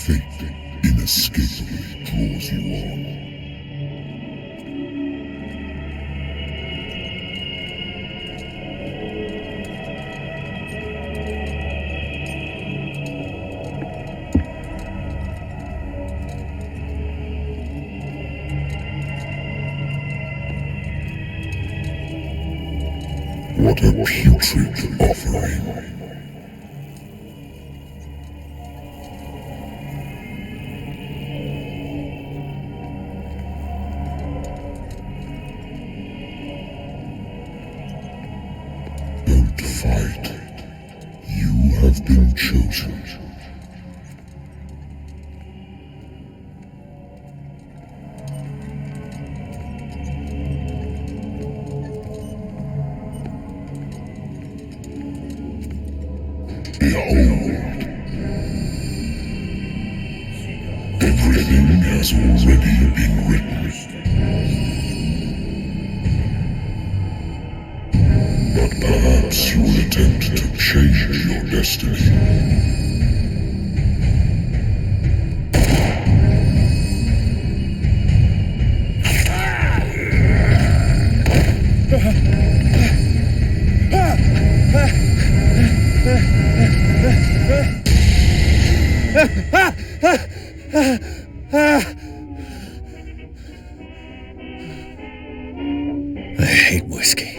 Fate inescapably draws you on. What a putrid offering. Don't fight. You have been chosen. Behold. Everything has already been written. But perhaps you will attempt to change your destiny. I hate whiskey.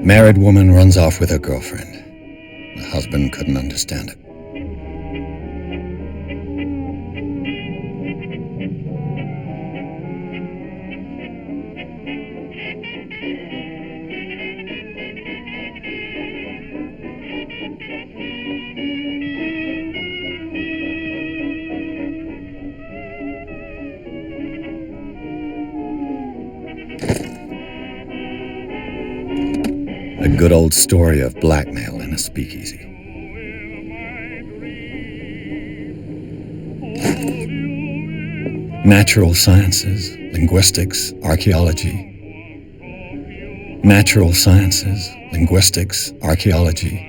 Married woman runs off with her girlfriend. The husband couldn't understand it. A good old story of blackmail in a speakeasy. Natural sciences, linguistics, archaeology. Natural sciences, linguistics, archaeology.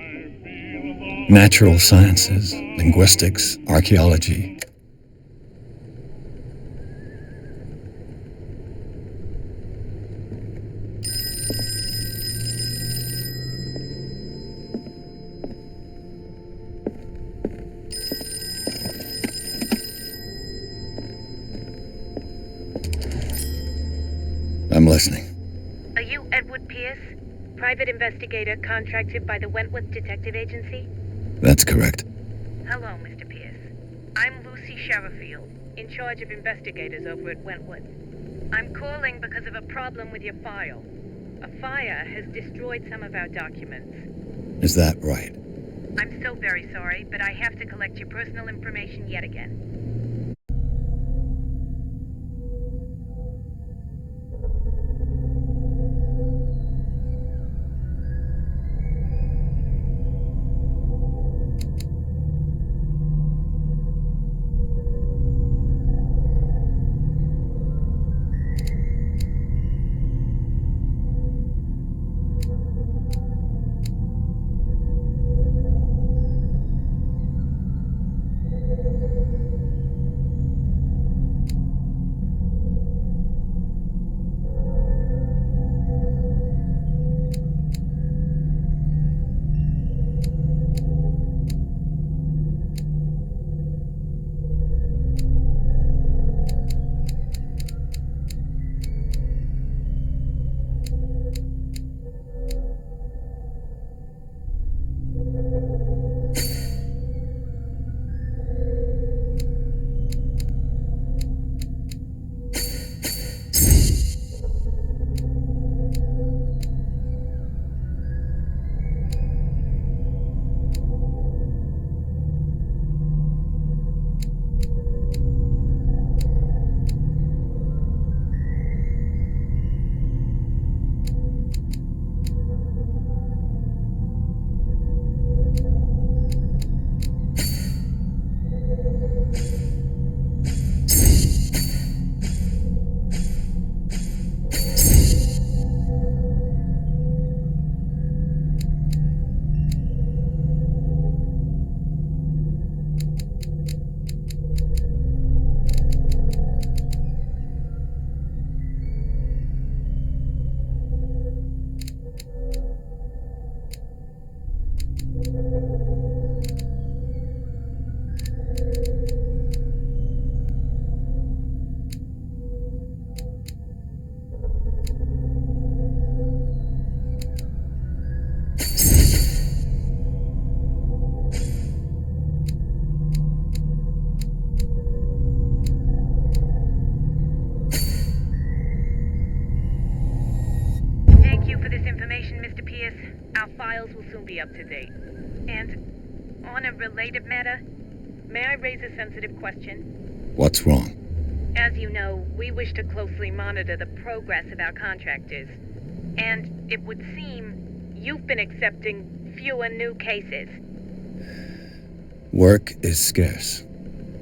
Natural sciences, linguistics, archaeology. I'm listening. Are you Edward Pierce, private investigator contracted by the Wentworth Detective Agency? That's correct. Hello, Mr. Pierce. I'm Lucy Sherifield, in charge of investigators over at Wentworth. I'm calling because of a problem with your file. A fire has destroyed some of our documents. Is that right? I'm so very sorry, but I have to collect your personal information yet again. Thank you for this information, Mr. Pierce. Our files will soon be up to date. And on a related matter, may I raise a sensitive question? What's wrong? As you know, we wish to closely monitor the progress of our contractors. And it would seem you've been accepting fewer new cases. Work is scarce.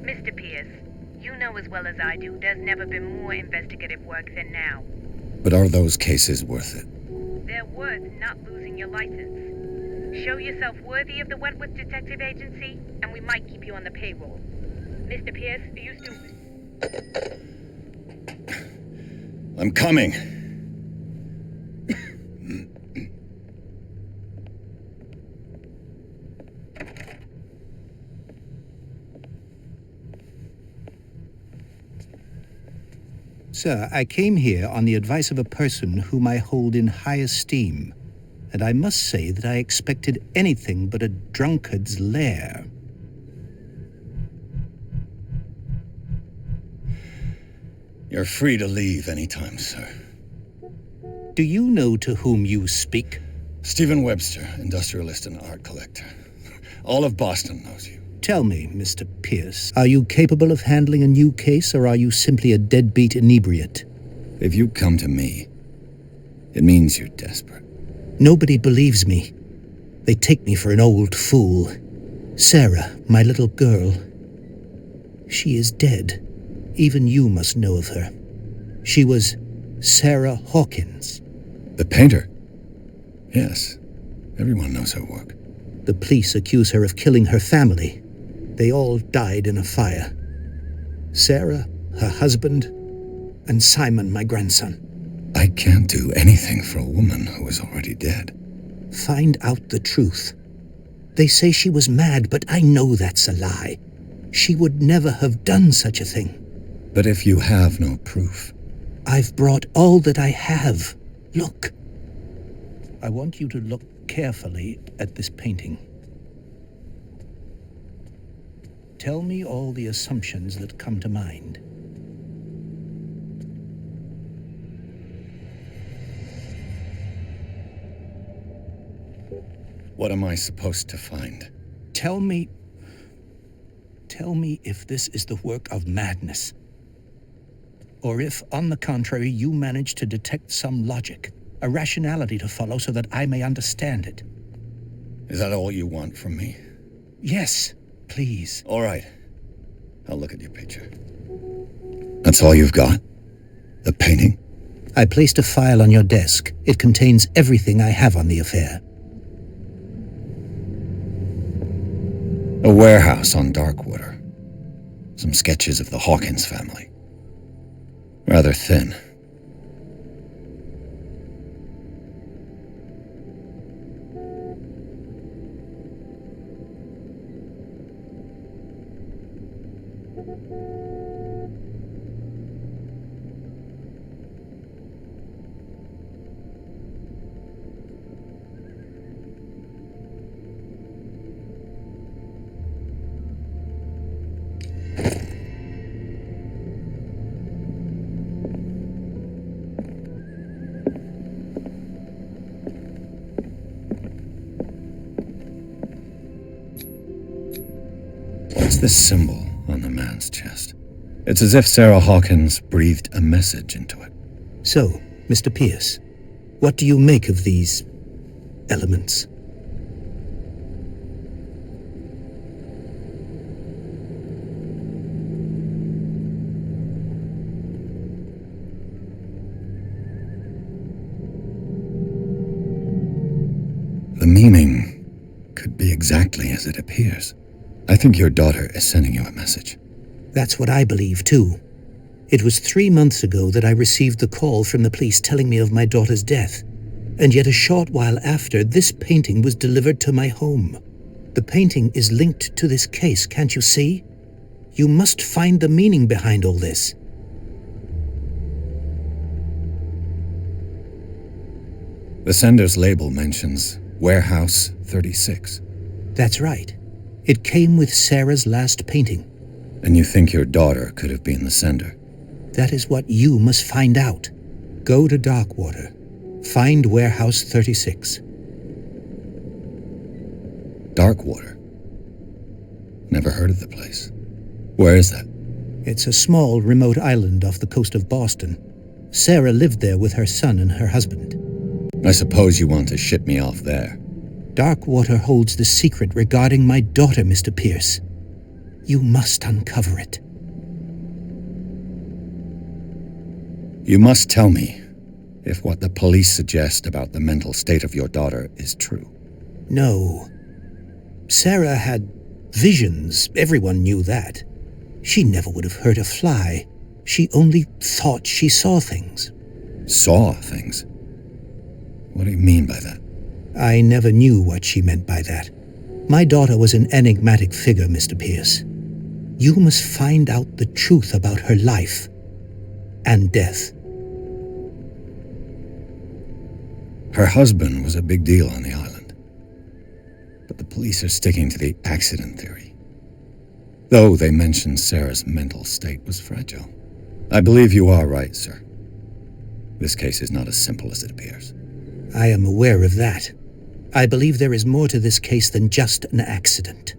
Mr. Pierce, you know as well as I do, there's never been more investigative work than now. But are those cases worth it? They're worth not losing your license. Show yourself worthy of the Wentworth Detective Agency, and we might keep you on the payroll. Mr. Pierce, are you still... I'm coming. Sir, I came here on the advice of a person whom I hold in high esteem, and I must say that I expected anything but a drunkard's lair. You're free to leave anytime, sir. Do you know to whom you speak? Stephen Webster, industrialist and art collector. All of Boston knows you. Tell me, Mr. Pierce, are you capable of handling a new case, or are you simply a deadbeat inebriate? If you come to me, it means you're desperate. Nobody believes me. They take me for an old fool. Sarah, my little girl, she is dead. Even you must know of her. She was Sarah Hawkins. The painter? Yes, everyone knows her work. The police accuse her of killing her family. They all died in a fire. Sarah, her husband, and Simon, my grandson. I can't do anything for a woman who is already dead. Find out the truth. They say she was mad, but I know that's a lie. She would never have done such a thing. But if you have no proof... I've brought all that I have. Look. I want you to look carefully at this painting. Tell me all the assumptions that come to mind. What am I supposed to find? Tell me if this is the work of madness. Or if, on the contrary, you manage to detect some logic, a rationality to follow so that I may understand it. Is that all you want from me? Yes, please. All right. I'll look at your picture. That's all you've got? The painting? I placed a file on your desk. It contains everything I have on the affair. A warehouse on Darkwater. Some sketches of the Hawkins family. Rather thin. What's this symbol on the man's chest? It's as if Sarah Hawkins breathed a message into it. So, Mr. Pierce, what do you make of these elements? The meaning could be exactly as it appears. I think your daughter is sending you a message. That's what I believe, too. It was 3 months ago that I received the call from the police telling me of my daughter's death, and yet a short while after, this painting was delivered to my home. The painting is linked to this case, can't you see? You must find the meaning behind all this. The sender's label mentions Warehouse 36. That's right. It came with Sarah's last painting. And you think your daughter could have been the sender? That is what you must find out. Go to Darkwater. Find Warehouse 36. Darkwater? Never heard of the place. Where is that? It's a small, remote island off the coast of Boston. Sarah lived there with her son and her husband. I suppose you want to ship me off there. Darkwater holds the secret regarding my daughter, Mr. Pierce. You must uncover it. You must tell me if what the police suggest about the mental state of your daughter is true. No. Sarah had visions. Everyone knew that. She never would have hurt a fly. She only thought she saw things. Saw things? What do you mean by that? I never knew what she meant by that. My daughter was an enigmatic figure, Mr. Pierce. You must find out the truth about her life and death. Her husband was a big deal on the island. But the police are sticking to the accident theory. Though they mentioned Sarah's mental state was fragile. I believe you are right, sir. This case is not as simple as it appears. I am aware of that. I believe there is more to this case than just an accident.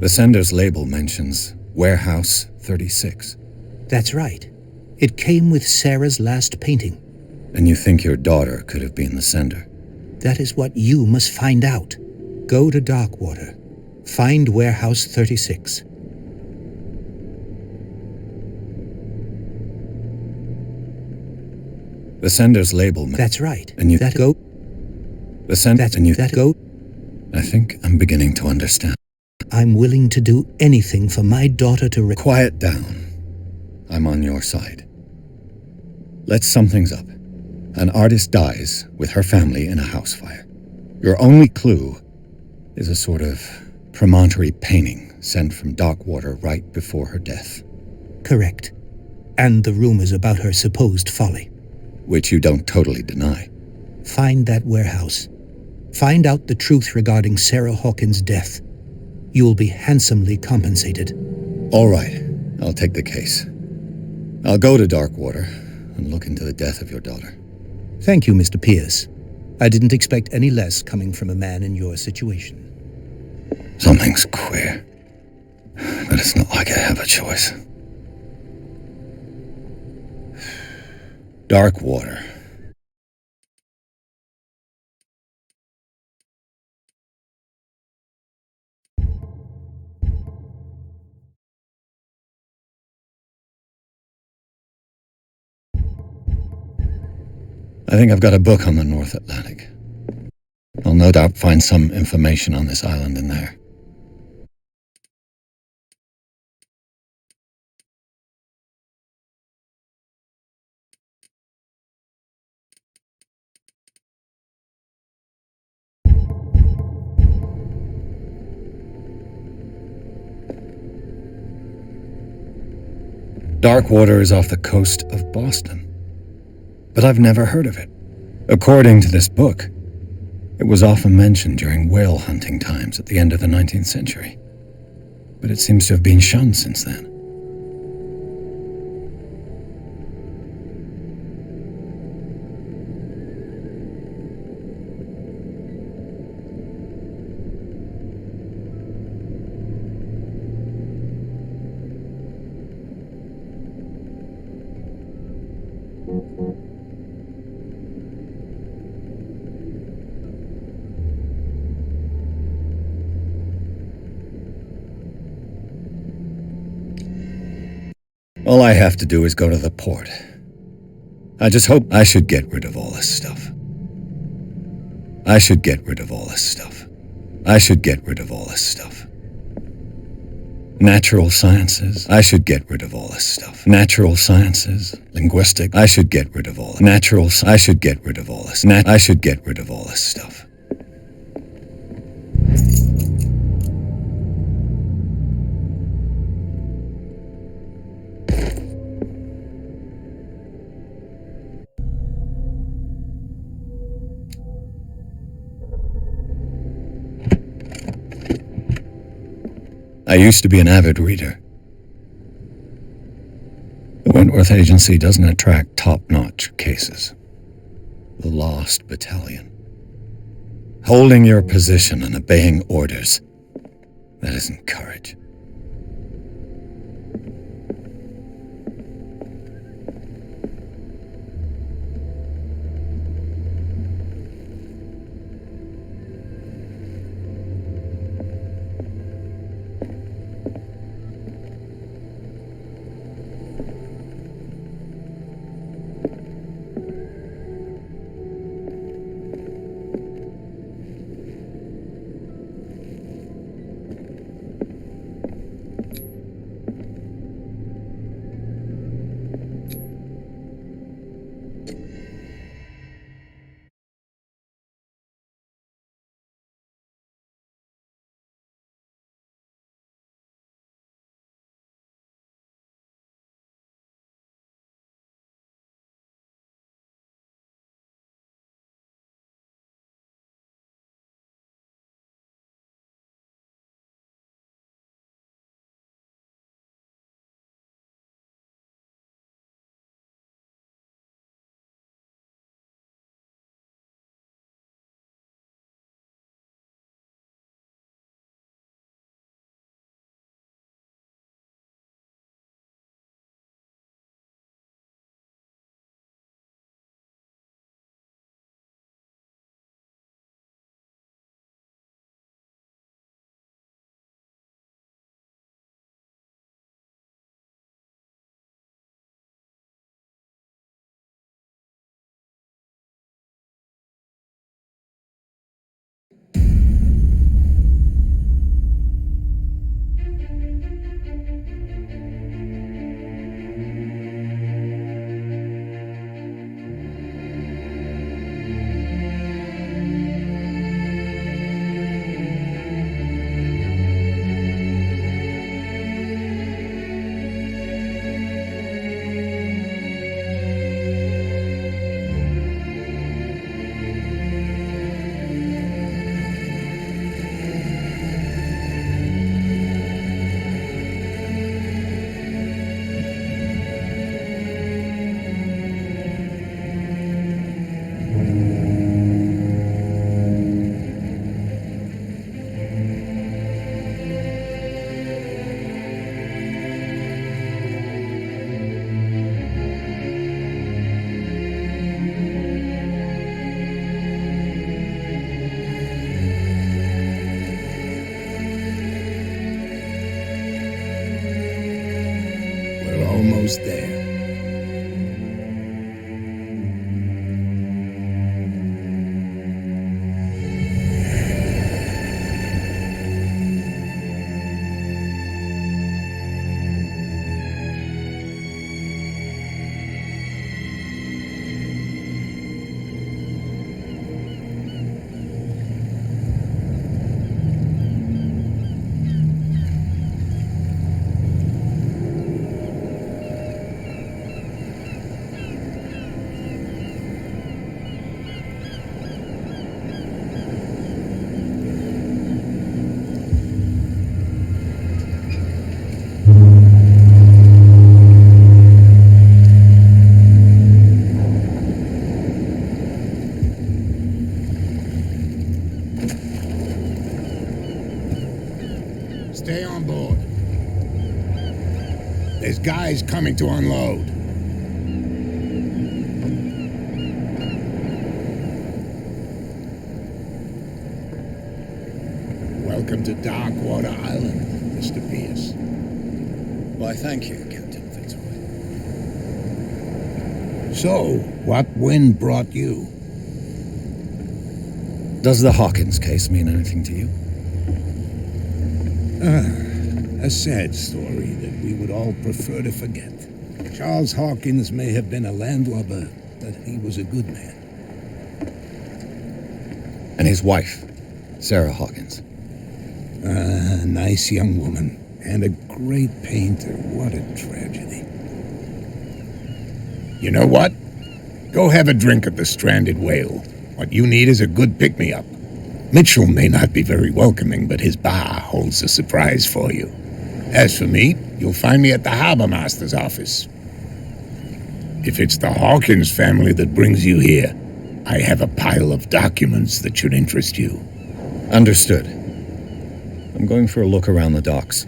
The sender's label mentions Warehouse 36. That's right. It came with Sarah's last painting. And you think your daughter could have been the sender? That is what you must find out. Go to Darkwater. Find Warehouse 36. The sender's label. That's right. And you that go. The sender. That And you that go. I think I'm beginning to understand. I'm willing to do anything for my daughter to Quiet down. I'm on your side. Let's sum things up. An artist dies with her family in a house fire. Your only clue is a sort of promontory painting sent from Darkwater right before her death. Correct. And the rumors about her supposed folly. Which you don't totally deny. Find that warehouse. Find out the truth regarding Sarah Hawkins' death. You will be handsomely compensated. All right, I'll take the case. I'll go to Darkwater and look into the death of your daughter. Thank you, Mr. Pierce. I didn't expect any less coming from a man in your situation. Something's queer, but it's not like I have a choice. Darkwater. I think I've got a book on the North Atlantic. I'll no doubt find some information on this island in there. Darkwater is off the coast of Boston. But I've never heard of it. According to this book, it was often mentioned during whale hunting times at the end of the 19th century. But it seems to have been shunned since then. All I have to do is go to the port. I just hope I should get rid of all this stuff. I should get rid of all this stuff. I should get rid of all this stuff. Natural sciences, I should get rid of all this stuff. Natural sciences, linguistic, I should get rid of all. I should get rid of all this. I should get rid of all this stuff. I used to be an avid reader. The Wentworth Agency doesn't attract top-notch cases. The Lost Battalion. Holding your position and obeying orders. That isn't courage. Almost there. Stay on board. There's guys coming to unload. Welcome to Darkwater Island, Mr. Pierce. Why, thank you, Captain Fitzroy. So, what wind brought you? Does the Hawkins case mean anything to you? A sad story that we would all prefer to forget. Charles Hawkins may have been a landlubber, but he was a good man. And his wife, Sarah Hawkins. A nice young woman, and a great painter. What a tragedy. You know what? Go have a drink at the Stranded Whale. What you need is a good pick-me-up. Mitchell may not be very welcoming, but his bar holds a surprise for you. As for me, you'll find me at the harbor master's office. If it's the Hawkins family that brings you here, I have a pile of documents that should interest you. Understood. I'm going for a look around the docks.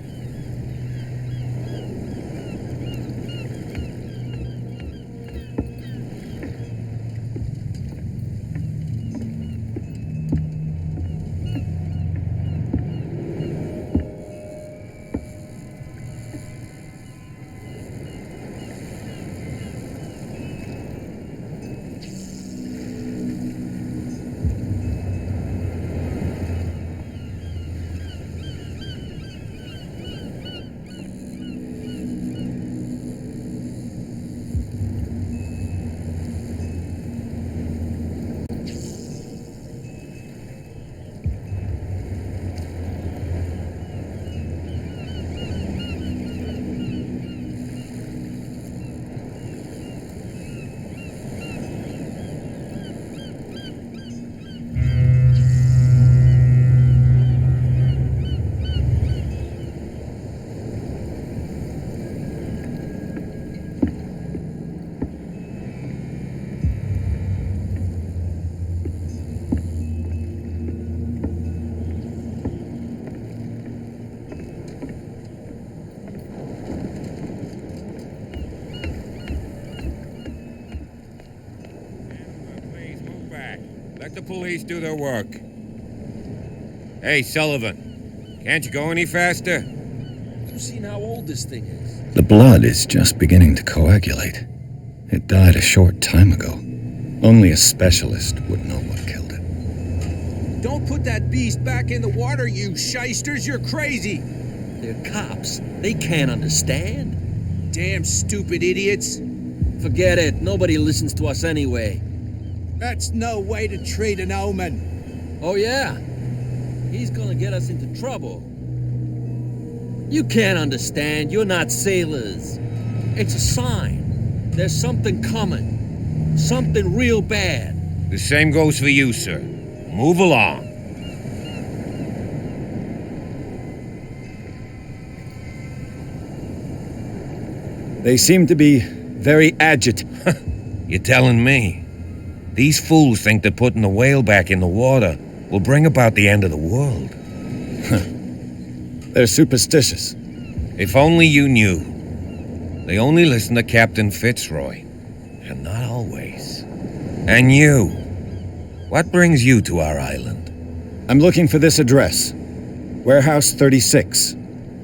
Let the police do their work. Hey, Sullivan, can't you go any faster? You've seen how old this thing is. The blood is just beginning to coagulate. It died a short time ago. Only a specialist would know what killed it. Don't put that beast back in the water, you shysters. You're crazy. They're cops. They can't understand. Damn stupid idiots. Forget it. Nobody listens to us anyway. That's no way to treat an omen. Oh, yeah? He's gonna get us into trouble. You can't understand. You're not sailors. It's a sign. There's something coming. Something real bad. The same goes for you, sir. Move along. They seem to be very agitated. You're telling me? These fools think that putting the whale back in the water will bring about the end of the world. They're superstitious. If only you knew. They only listen to Captain Fitzroy. And not always. And you. What brings you to our island? I'm looking for this address. Warehouse 36,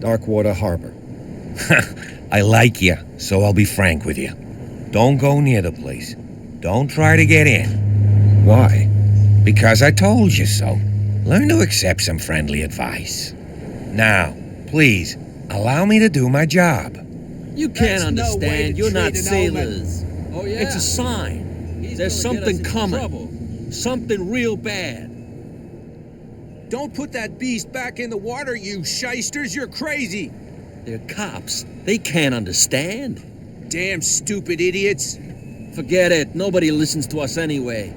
Darkwater Harbor. I like you, so I'll be frank with you. Don't go near the place. Don't try to get in. Why? Because I told you so. Learn to accept some friendly advice. Now, please, allow me to do my job. You can't understand. You're not treat an sailors. Oh, yeah? It's a sign. There's something coming. Something real bad. Don't put that beast back in the water, you shysters. You're crazy. They're cops. They can't understand. Damn stupid idiots. Forget it. Nobody listens to us anyway.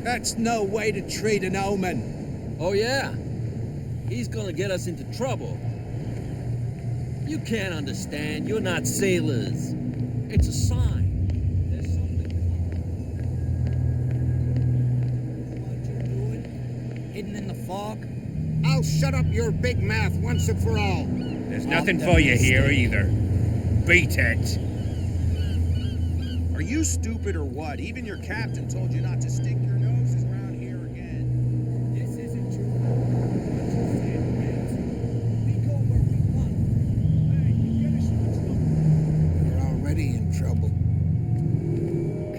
That's no way to treat an omen. Oh, yeah? He's gonna get us into trouble. You can't understand. You're not sailors. It's a sign. There's something What you doing? Hidden in the fog? I'll shut up your big mouth once and for all. There's nothing for you here either. Beat it. Are you stupid or what? Even your captain told you not to stick your noses around here again. This isn't true. We go where we want. Hey, you get us into trouble. We're already in trouble.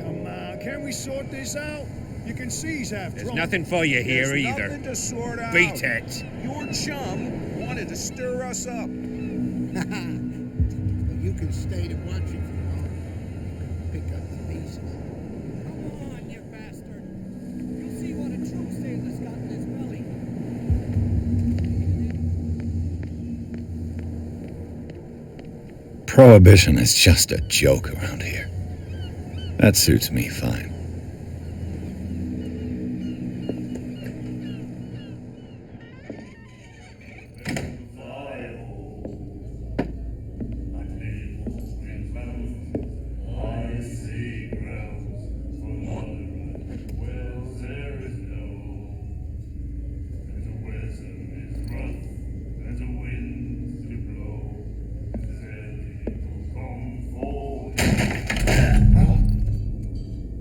Come on, can't we sort this out? You can see he's half There's drunk. nothing for you here There's either. nothing to sort out. Beat it. Your chum wanted to stir us up. You can stay to watch it for long. Pick up the pieces. Come on, you bastard. You'll see what a true sailor's got in his belly. Prohibition is just a joke around here. That suits me fine.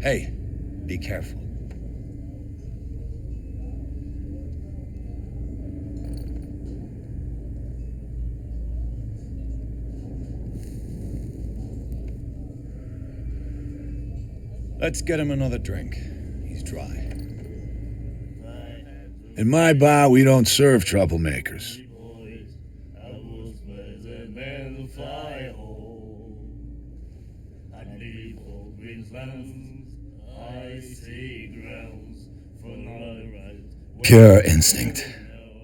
Hey, be careful. Let's get him another drink. He's dry. In my bar, we don't serve troublemakers. Pure instinct.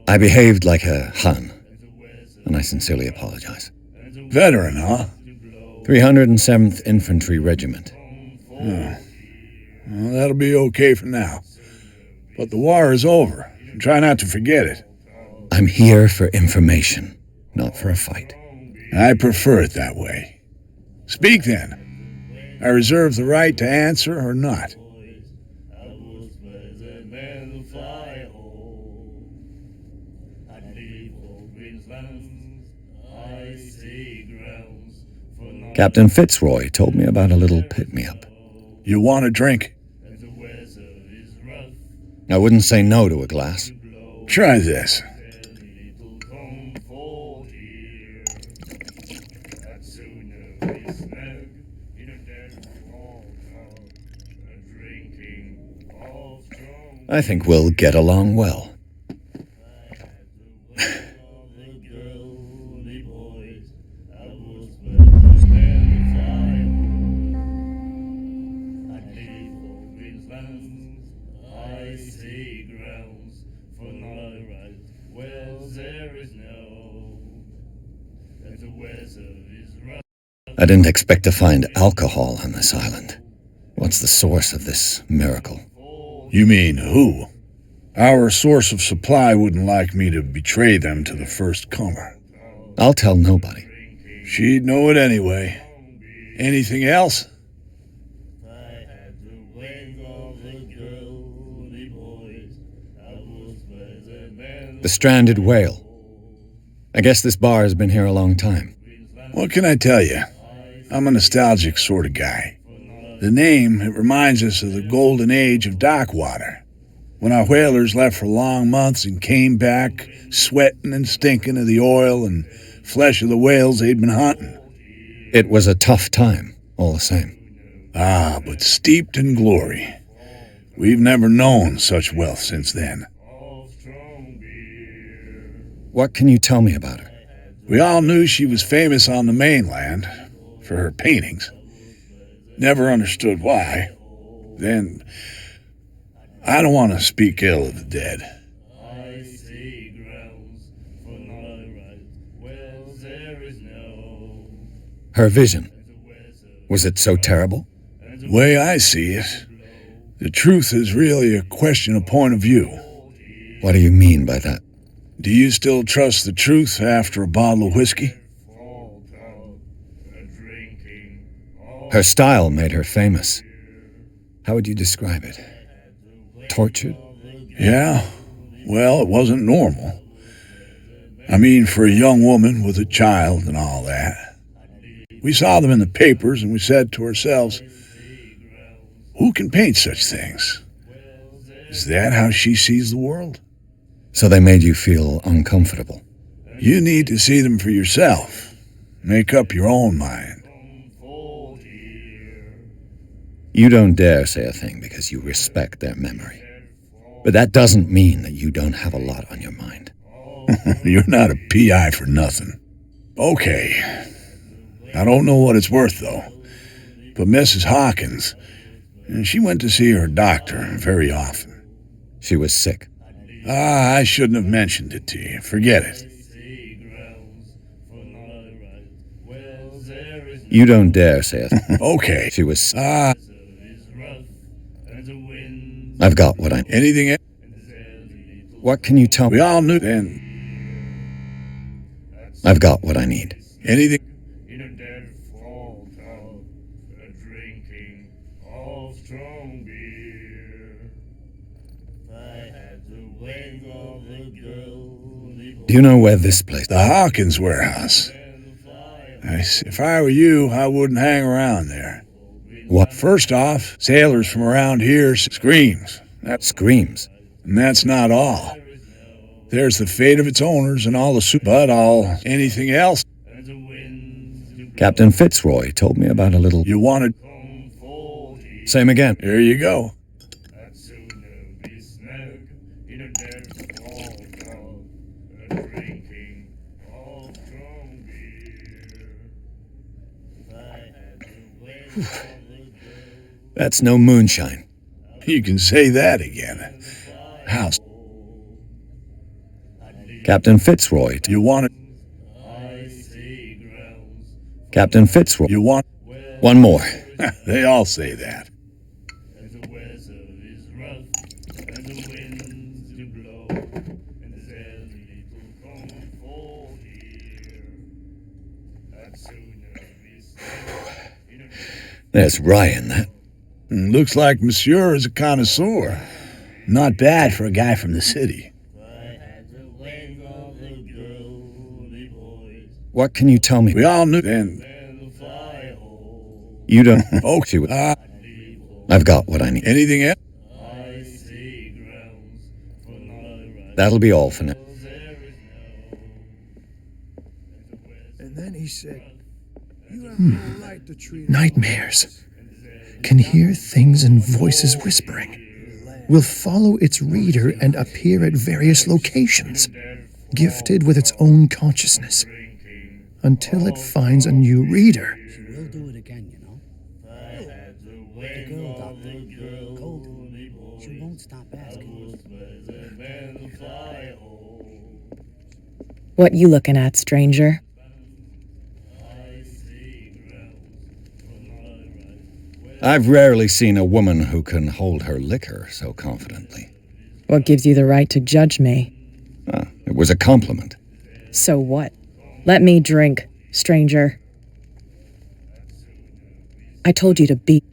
I behaved like a Hun, and I sincerely apologize. Veteran, huh? 307th Infantry Regiment. Well, that'll be okay for now. But the war is over. Try not to forget it. I'm here for information, not for a fight. I prefer it that way. Speak then. I reserve the right to answer or not. Captain Fitzroy told me about a little pick-me-up. You want a drink? I wouldn't say no to a glass. Try this. I think we'll get along well. I didn't expect to find alcohol on this island. What's the source of this miracle? You mean who? Our source of supply wouldn't like me to betray them to the first comer. I'll tell nobody. She'd know it anyway. Anything else? The stranded whale. I guess this bar has been here a long time. What can I tell you? I'm a nostalgic sort of guy. The name, it reminds us of the golden age of dock water, when our whalers left for long months and came back sweating and stinking of the oil and flesh of the whales they'd been hunting. It was a tough time, all the same. Ah, but steeped in glory. We've never known such wealth since then. What can you tell me about her? We all knew she was famous on the mainland for her paintings. Never understood why. Then, I don't want to speak ill of the dead. Her vision. Was it so terrible? The way I see it, the truth is really a question of point of view. What do you mean by that? Do you still trust the truth after a bottle of whiskey? Her style made her famous. How would you describe it? Tortured? Yeah. Well, it wasn't normal. I mean, for a young woman with a child and all that. We saw them in the papers and we said to ourselves, who can paint such things? Is that how she sees the world? So they made you feel uncomfortable. You need to see them for yourself. Make up your own mind. You don't dare say a thing because you respect their memory. But that doesn't mean that you don't have a lot on your mind. You're not a PI for nothing. Okay. I don't know what it's worth, though. But Mrs. Hawkins, she went to see her doctor very often. She was sick. I shouldn't have mentioned it to you. Forget it. You don't dare say it. Okay. She was... I've got what I... Anything else? What can you tell me? We all knew then. I've got what I need. Anything? Do you know where this place... The Hawkins warehouse. If I were you, I wouldn't hang around there. What? First off, sailors from around here screams. That screams. And that's not all. There's the fate of its owners and all the anything else. Captain Fitzroy told me about a little... You wanted... Same again. Here you go. That's no moonshine. You can say that again. House. Captain Fitzroy. You want it? Captain Fitzroy. You want... One more. They all say that. There's rye in that. Looks like Monsieur is a connoisseur. Not bad for a guy from the city. What can you tell me? We all knew then. You don't... Oh, she was... I've got what I need. Anything else? That'll be all for now. And then he said, "You have no right to treat nightmares. Can hear things and voices whispering. Will follow its reader and appear at various locations, gifted with its own consciousness, until it finds a new reader." She will do it again, you know. The girl, Doctor. Cold. She won't stop asking. What you looking at, stranger? I've rarely seen a woman who can hold her liquor so confidently. What gives you the right to judge me? It was a compliment. So what? Let me drink, stranger. I told you to be...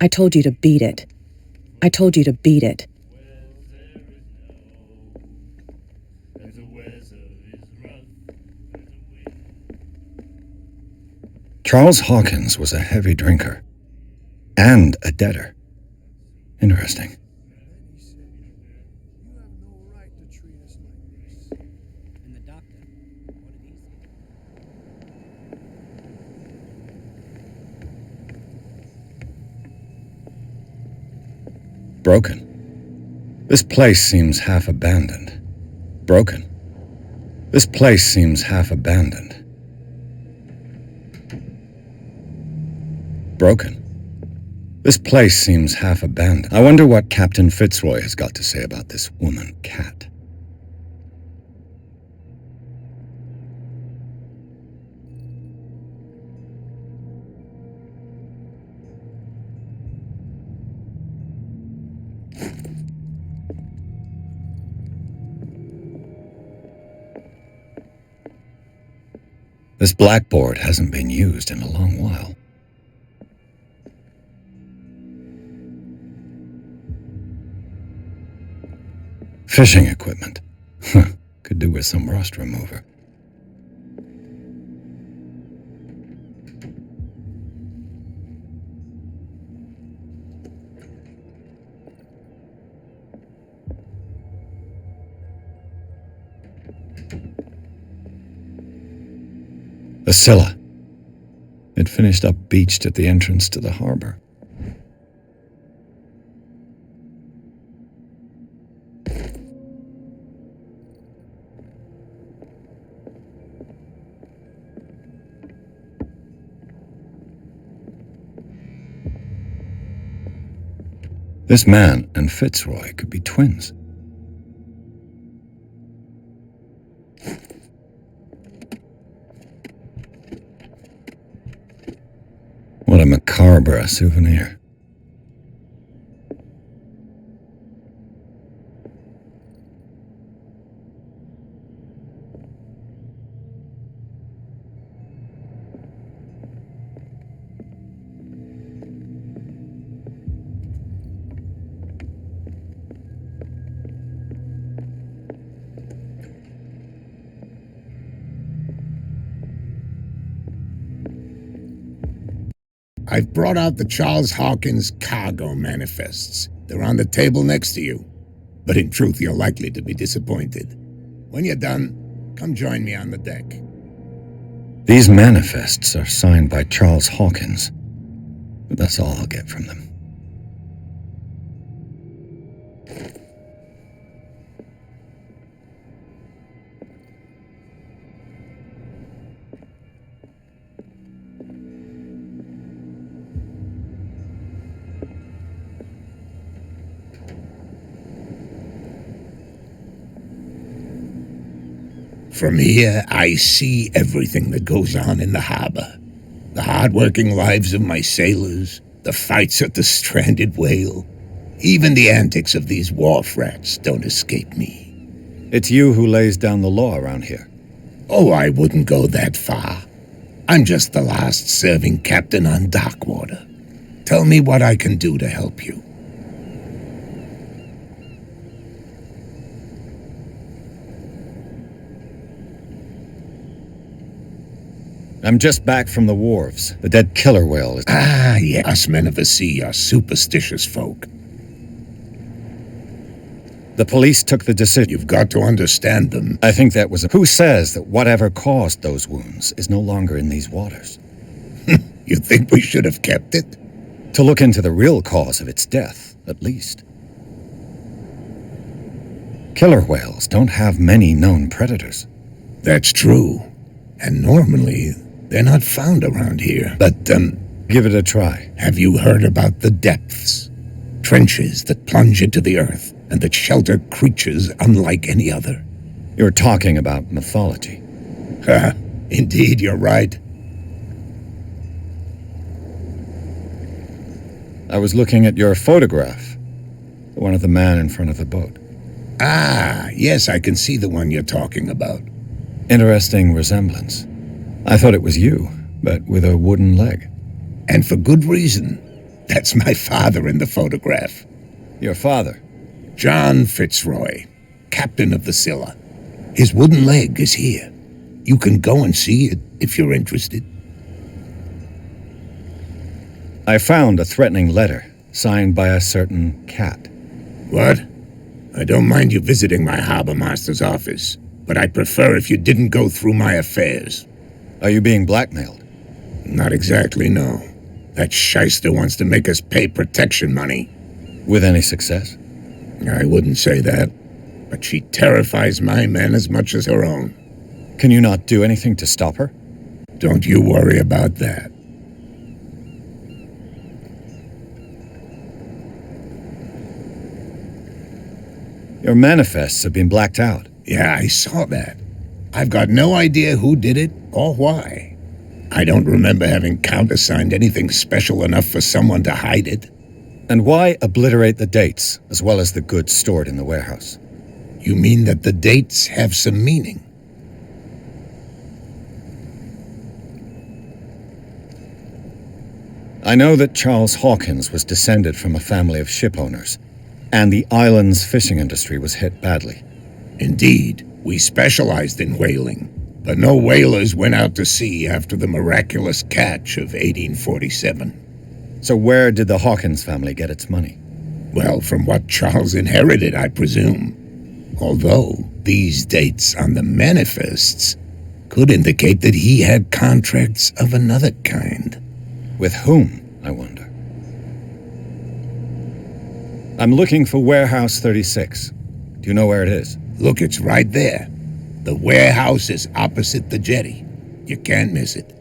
I told you to beat it. I told you to beat it. Charles Hawkins was a heavy drinker. And a debtor. Interesting. And the doctor, what did he say? Broken. This place seems half abandoned. Broken. This place seems half abandoned. Broken. This place seems half abandoned. I wonder what Captain Fitzroy has got to say about this woman cat. This blackboard hasn't been used in a long while. Fishing equipment. Could do with some rust remover. Scylla. It finished up beached at the entrance to the harbor. This man and Fitzroy could be twins. What a macabre souvenir. I've brought out the Charles Hawkins cargo manifests. They're on the table next to you. But in truth, you're likely to be disappointed. When you're done, come join me on the deck. These manifests are signed by Charles Hawkins, but that's all I'll get from them. From here, I see everything that goes on in the harbor. The hard-working lives of my sailors, the fights at the stranded whale. Even the antics of these wharf rats don't escape me. It's you who lays down the law around here. Oh, I wouldn't go that far. I'm just the last serving captain on Darkwater. Tell me what I can do to help you. I'm just back from the wharves. The dead killer whale is... Ah, yes. Us men of the sea are superstitious folk. The police took the decision. You've got to understand them. I think that was a... Who says that whatever caused those wounds is no longer in these waters? You think we should have kept it? To look into the real cause of its death, at least. Killer whales don't have many known predators. That's true. And normally, they're not found around here. But, Give it a try. Have you heard about the depths? Trenches that plunge into the earth and that shelter creatures unlike any other. You're talking about mythology. Ha! Indeed, you're right. I was looking at your photograph. The one of the man in front of the boat. Ah, yes, I can see the one you're talking about. Interesting resemblance. I thought it was you, but with a wooden leg. And for good reason. That's my father in the photograph. Your father? John Fitzroy, captain of the Scylla. His wooden leg is here. You can go and see it if you're interested. I found a threatening letter, signed by a certain cat. What? I don't mind you visiting my harbor master's office, but I'd prefer if you didn't go through my affairs. Are you being blackmailed? Not exactly, no. That shyster wants to make us pay protection money. With any success? I wouldn't say that, but she terrifies my men as much as her own. Can you not do anything to stop her? Don't you worry about that. Your manifests have been blacked out. Yeah, I saw that. I've got no idea who did it or why. I don't remember having countersigned anything special enough for someone to hide it. And why obliterate the dates, as well as the goods stored in the warehouse? You mean that the dates have some meaning? I know that Charles Hawkins was descended from a family of ship owners, and the island's fishing industry was hit badly. Indeed, we specialized in whaling, but no whalers went out to sea after the miraculous catch of 1847. So where did the Hawkins family get its money? Well, from what Charles inherited, I presume. Although these dates on the manifests Could indicate that he had contracts of another kind. With whom, I wonder? I'm looking for Warehouse 36. Do you know where it is? Look, it's right there. The warehouse is opposite the jetty. You can't miss it.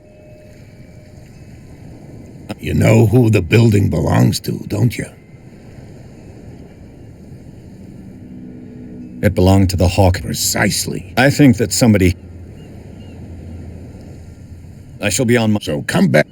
You know who the building belongs to, don't you? It belonged to the Hawk. Precisely. I think that somebody... I shall be on my... So come back.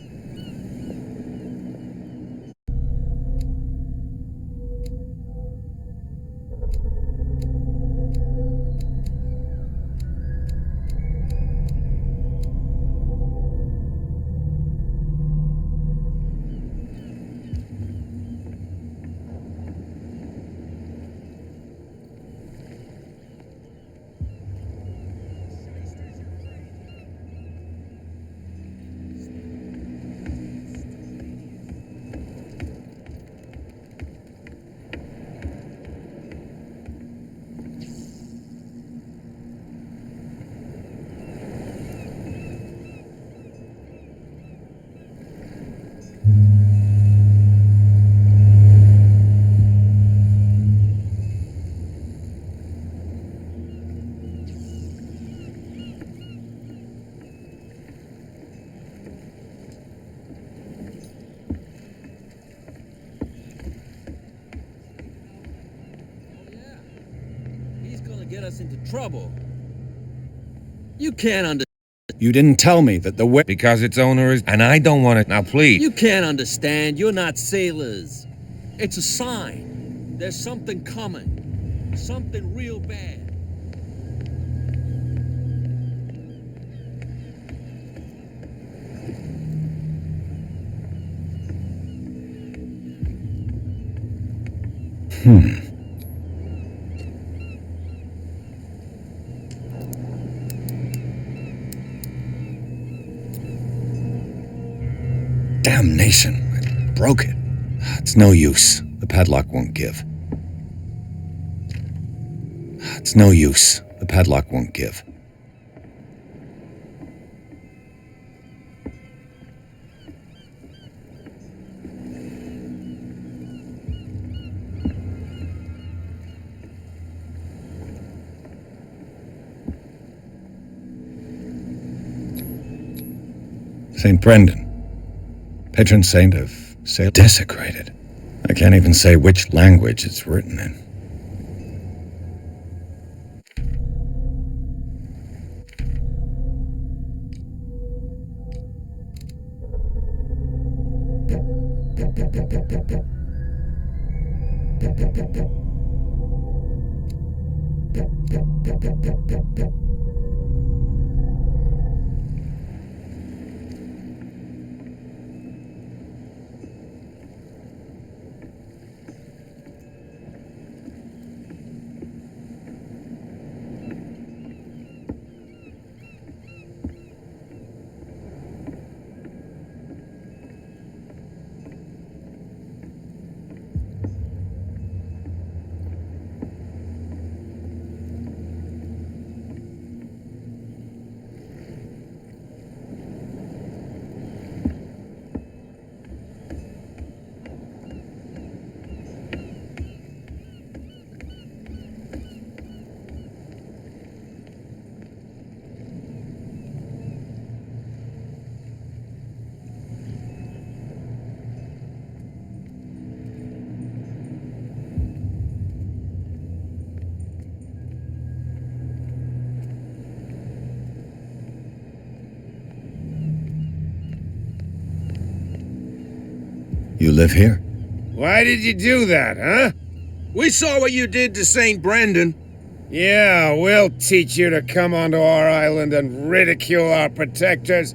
Get us into trouble. You can't understand. You didn't tell me that the Because its owner is... And I don't want it. Now, please. You can't understand. You're not sailors. It's a sign. There's something coming. Something real bad. Damnation. I broke it. It's no use. The padlock won't give. It's no use. The padlock won't give. St. Brendan. Patron saint of sail desecrated. I can't even say which language it's written in. You live here? Why did you do that, huh? We saw what you did to St. Brendan. Yeah, we'll teach you to come onto our island and ridicule our protectors.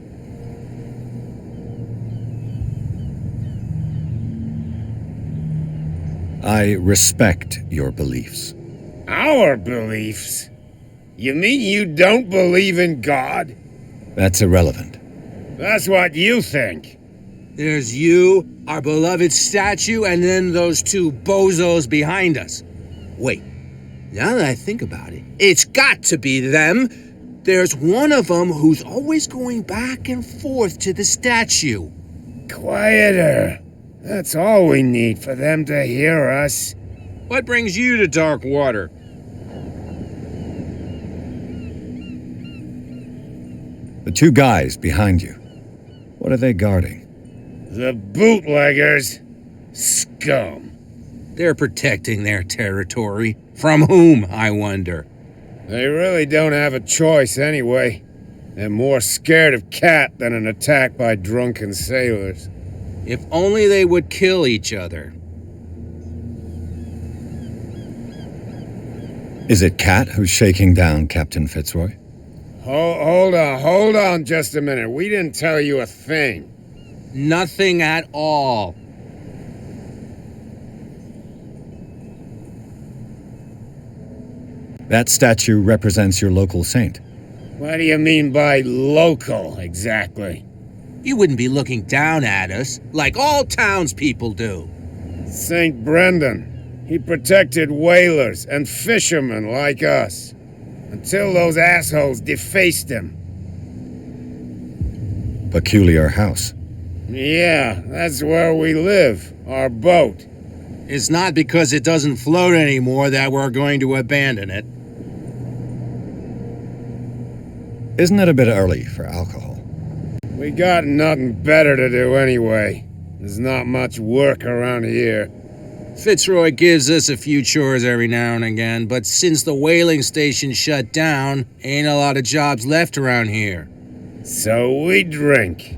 I respect your beliefs. Our beliefs? You mean you don't believe in God? That's irrelevant. That's what you think. There's you, our beloved statue, and then those two bozos behind us. Wait, now that I think about it, it's got to be them. There's one of them who's always going back and forth to the statue. Quieter. That's all we need for them to hear us. What brings you to dark water? The two guys behind you. What are they guarding? The bootleggers. Scum. They're protecting their territory. From whom, I wonder? They really don't have a choice anyway. They're more scared of Cat than an attack by drunken sailors. If only they would kill each other. Is it Cat who's shaking down Captain Fitzroy? Hold on just a minute. We didn't tell you a thing. Nothing at all. That statue represents your local saint. What do you mean by local, exactly? You wouldn't be looking down at us like all townspeople do. St. Brendan. He protected whalers and fishermen like us. Until those assholes defaced him. Peculiar house. Yeah, that's where we live. Our boat. It's not because it doesn't float anymore that we're going to abandon it. Isn't it a bit early for alcohol? We got nothing better to do anyway. There's not much work around here. Fitzroy gives us a few chores every now and again, but since the whaling station shut down, ain't a lot of jobs left around here. So we drink.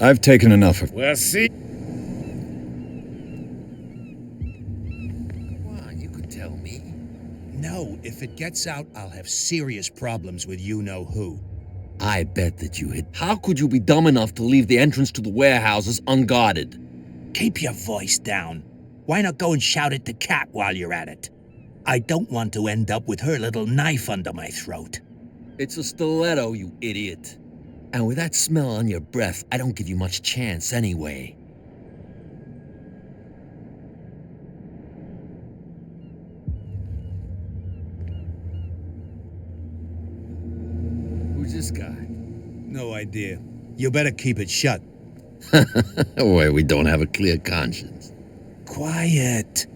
I've taken enough of... Well, see... Come on, you could tell me. No, if it gets out, I'll have serious problems with you-know-who. I bet that you hid. How could you be dumb enough to leave the entrance to the warehouses unguarded? Keep your voice down. Why not go and shout at the cat while you're at it? I don't want to end up with her little knife under my throat. It's a stiletto, you idiot. And with that smell on your breath, I don't give you much chance anyway. Who's this guy? No idea. You better keep it shut. Boy, we don't have a clear conscience. Quiet.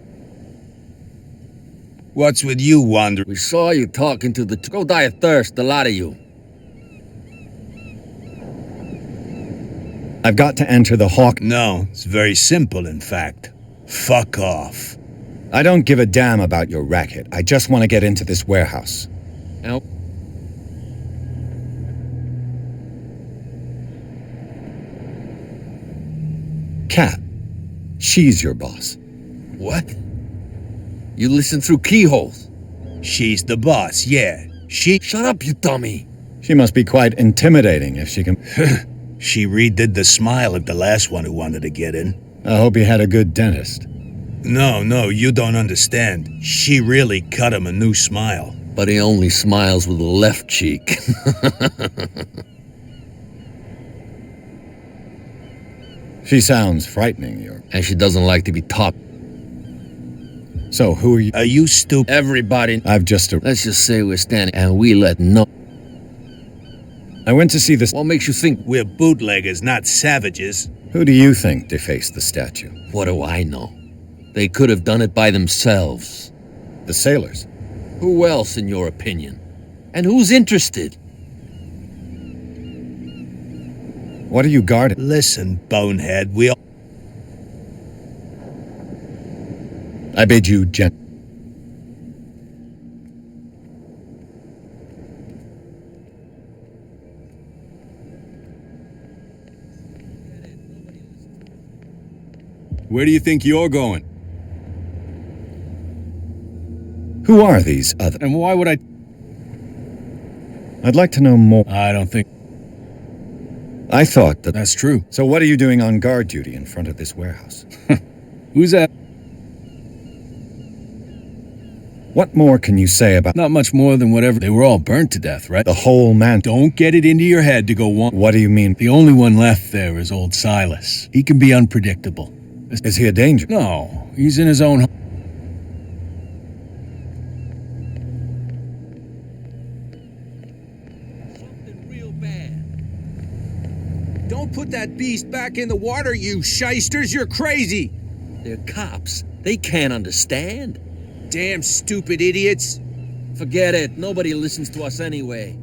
What's with you, Wanderer? We saw you talking to the... Go die of thirst, the lot of you. I've got to enter the Hawk... No, it's very simple, in fact. Fuck off. I don't give a damn about your racket. I just want to get into this warehouse. Nope. Cat. She's your boss. What? You listen through keyholes. She's the boss, yeah. She... Shut up, you dummy. She must be quite intimidating if she can... She redid the smile of the last one who wanted to get in. I hope he had a good dentist. No, you don't understand. She really cut him a new smile. But he only smiles with the left cheek. She sounds frightening, and she doesn't like to be talked. So, who are you? Are you stupid? Everybody. I've just... Let's just say we're standing and we let no... I went to see this... What makes you think we're bootleggers, not savages? Who do you think defaced the statue? What do I know? They could have done it by themselves. The sailors? Who else, in your opinion? And who's interested? What are you guarding? Listen, bonehead, we all... I bid you Where do you think you're going? Who are these other... And why would I... I'd like to know more. I don't think... I thought that... That's true. So what are you doing on guard duty in front of this warehouse? Who's that? What more can you say about... Not much more than whatever. They were all burnt to death, right? The whole man... Don't get it into your head to go one... What do you mean? The only one left there is old Silas. He can be unpredictable. Is he a danger? No, he's in his own... Don't put that beast back in the water, you shysters! You're crazy! They're cops. They can't understand. Damn stupid idiots! Forget it. Nobody listens to us anyway.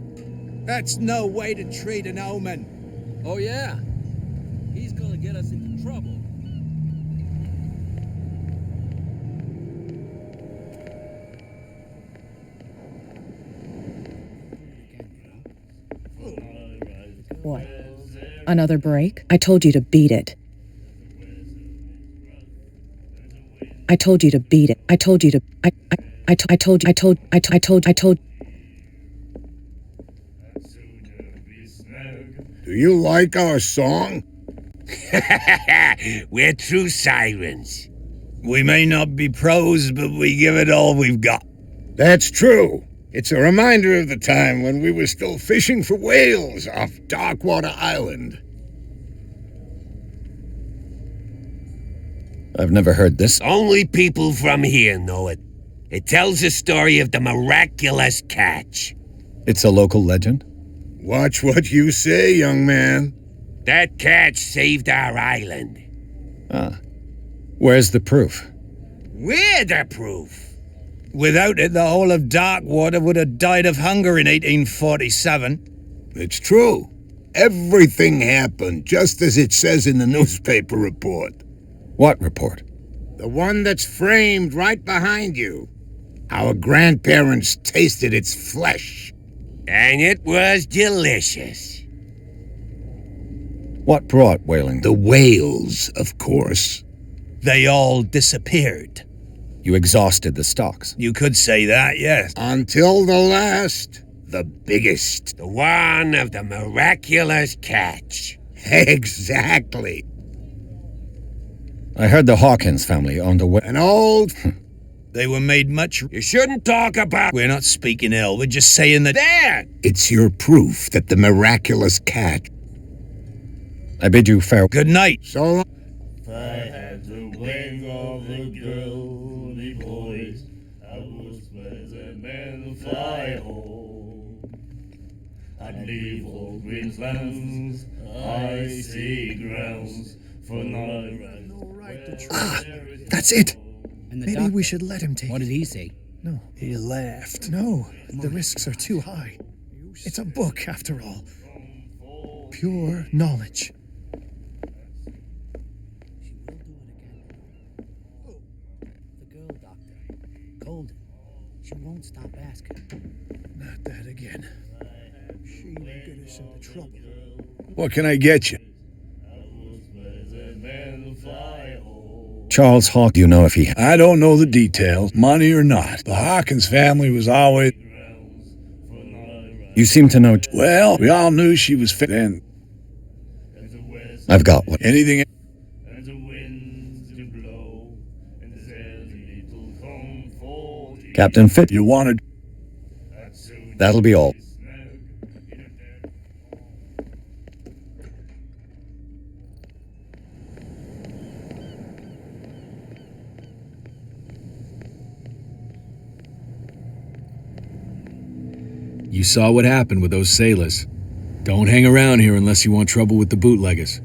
That's no way to treat an omen. Oh, yeah? He's gonna get us into trouble. What? Another break? I told you to beat it. I told you to beat it. I told you to. I told. Do you like our song? We're true sirens. We may not be pros, but we give it all we've got. That's true. It's a reminder of the time when we were still fishing for whales off Darkwater Island. I've never heard this. Only people from here know it. It tells the story of the miraculous catch. It's a local legend? Watch what you say, young man. That catch saved our island. Ah. Where's the proof? We're the proof. Without it, the whole of Darkwater would have died of hunger in 1847. It's true. Everything happened just as it says in the newspaper report. What report? The one that's framed right behind you. Our grandparents tasted its flesh. And it was delicious. What brought whaling? The whales, of course. They all disappeared. You exhausted the stocks. You could say that, yes. Until the last, the biggest. The one of the miraculous catch. Exactly. I heard the Hawkins family owned a whale. An old... They were made much... You shouldn't talk about... We're not speaking ill, we're just saying that... There! It's your proof that the miraculous catch... I bid you farewell. Good night. So long. If I had the wings of the girly boys, I would spread and fly home. I'd leave old Queensland's icy grounds for no right to try. That's it. And the Maybe doctor, we should let him take what it. did he say? No. He laughed. No, the risks are too high. It's a book, after all. Pure knowledge. She will do it again. Oh, the girl doctor. Golden. She won't stop asking. Not that again. She will get us into trouble. What can I get you? Charles Hawk, you know if he... I don't know the details, money or not. The Hawkins family was always... You seem to know... Well, we all knew she was fit and... I've got what... Anything... Captain Fit... You wanted... That'll be all. You saw what happened with those sailors. Don't hang around here unless you want trouble with the bootleggers.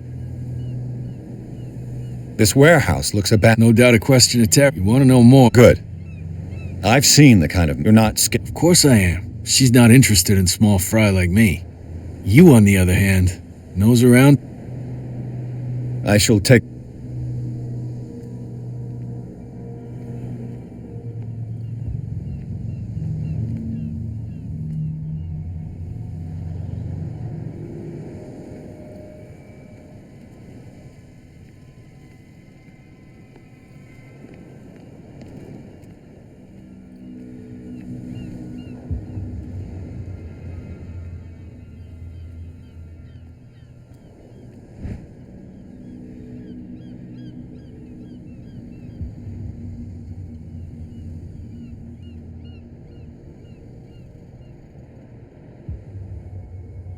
This warehouse looks a bad... No doubt a question of terror. You want to know more? Good. I've seen the kind of... You're not scared. Of course I am. She's not interested in small fry like me. You, on the other hand, nose around. I shall take...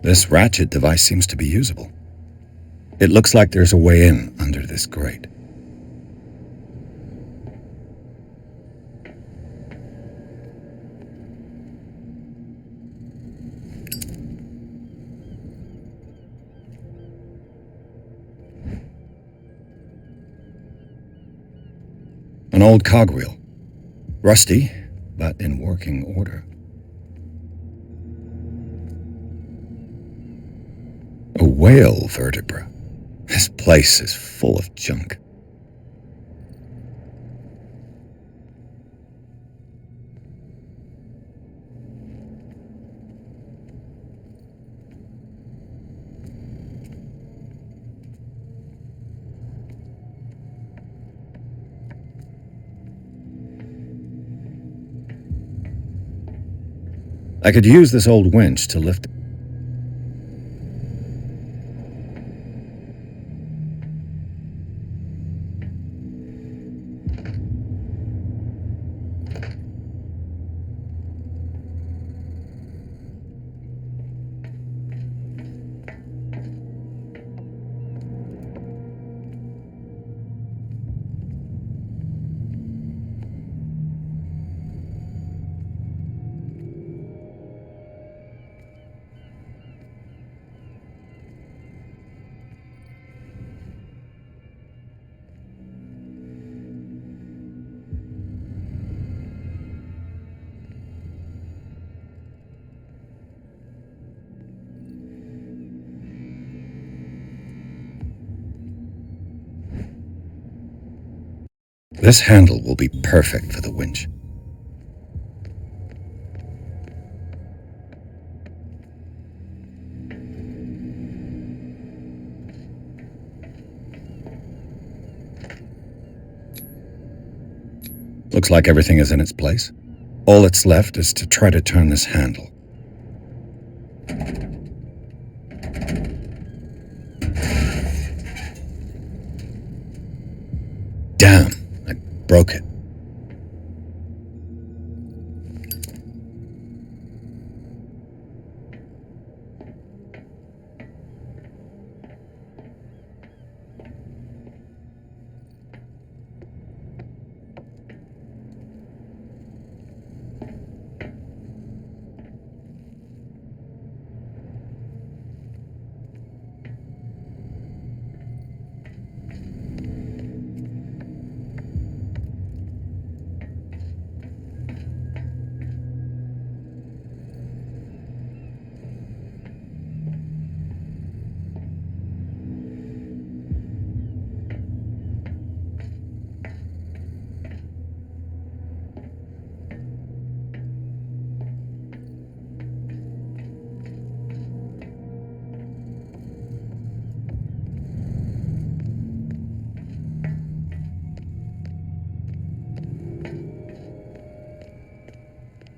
This ratchet device seems to be usable. It looks like there's a way in under this grate. An old cogwheel. Rusty, but in working order. A whale vertebra. This place is full of junk. I could use this old winch to lift it. This handle will be perfect for the winch. Looks like everything is in its place. All that's left is to try to turn this handle. Damn, I broke it.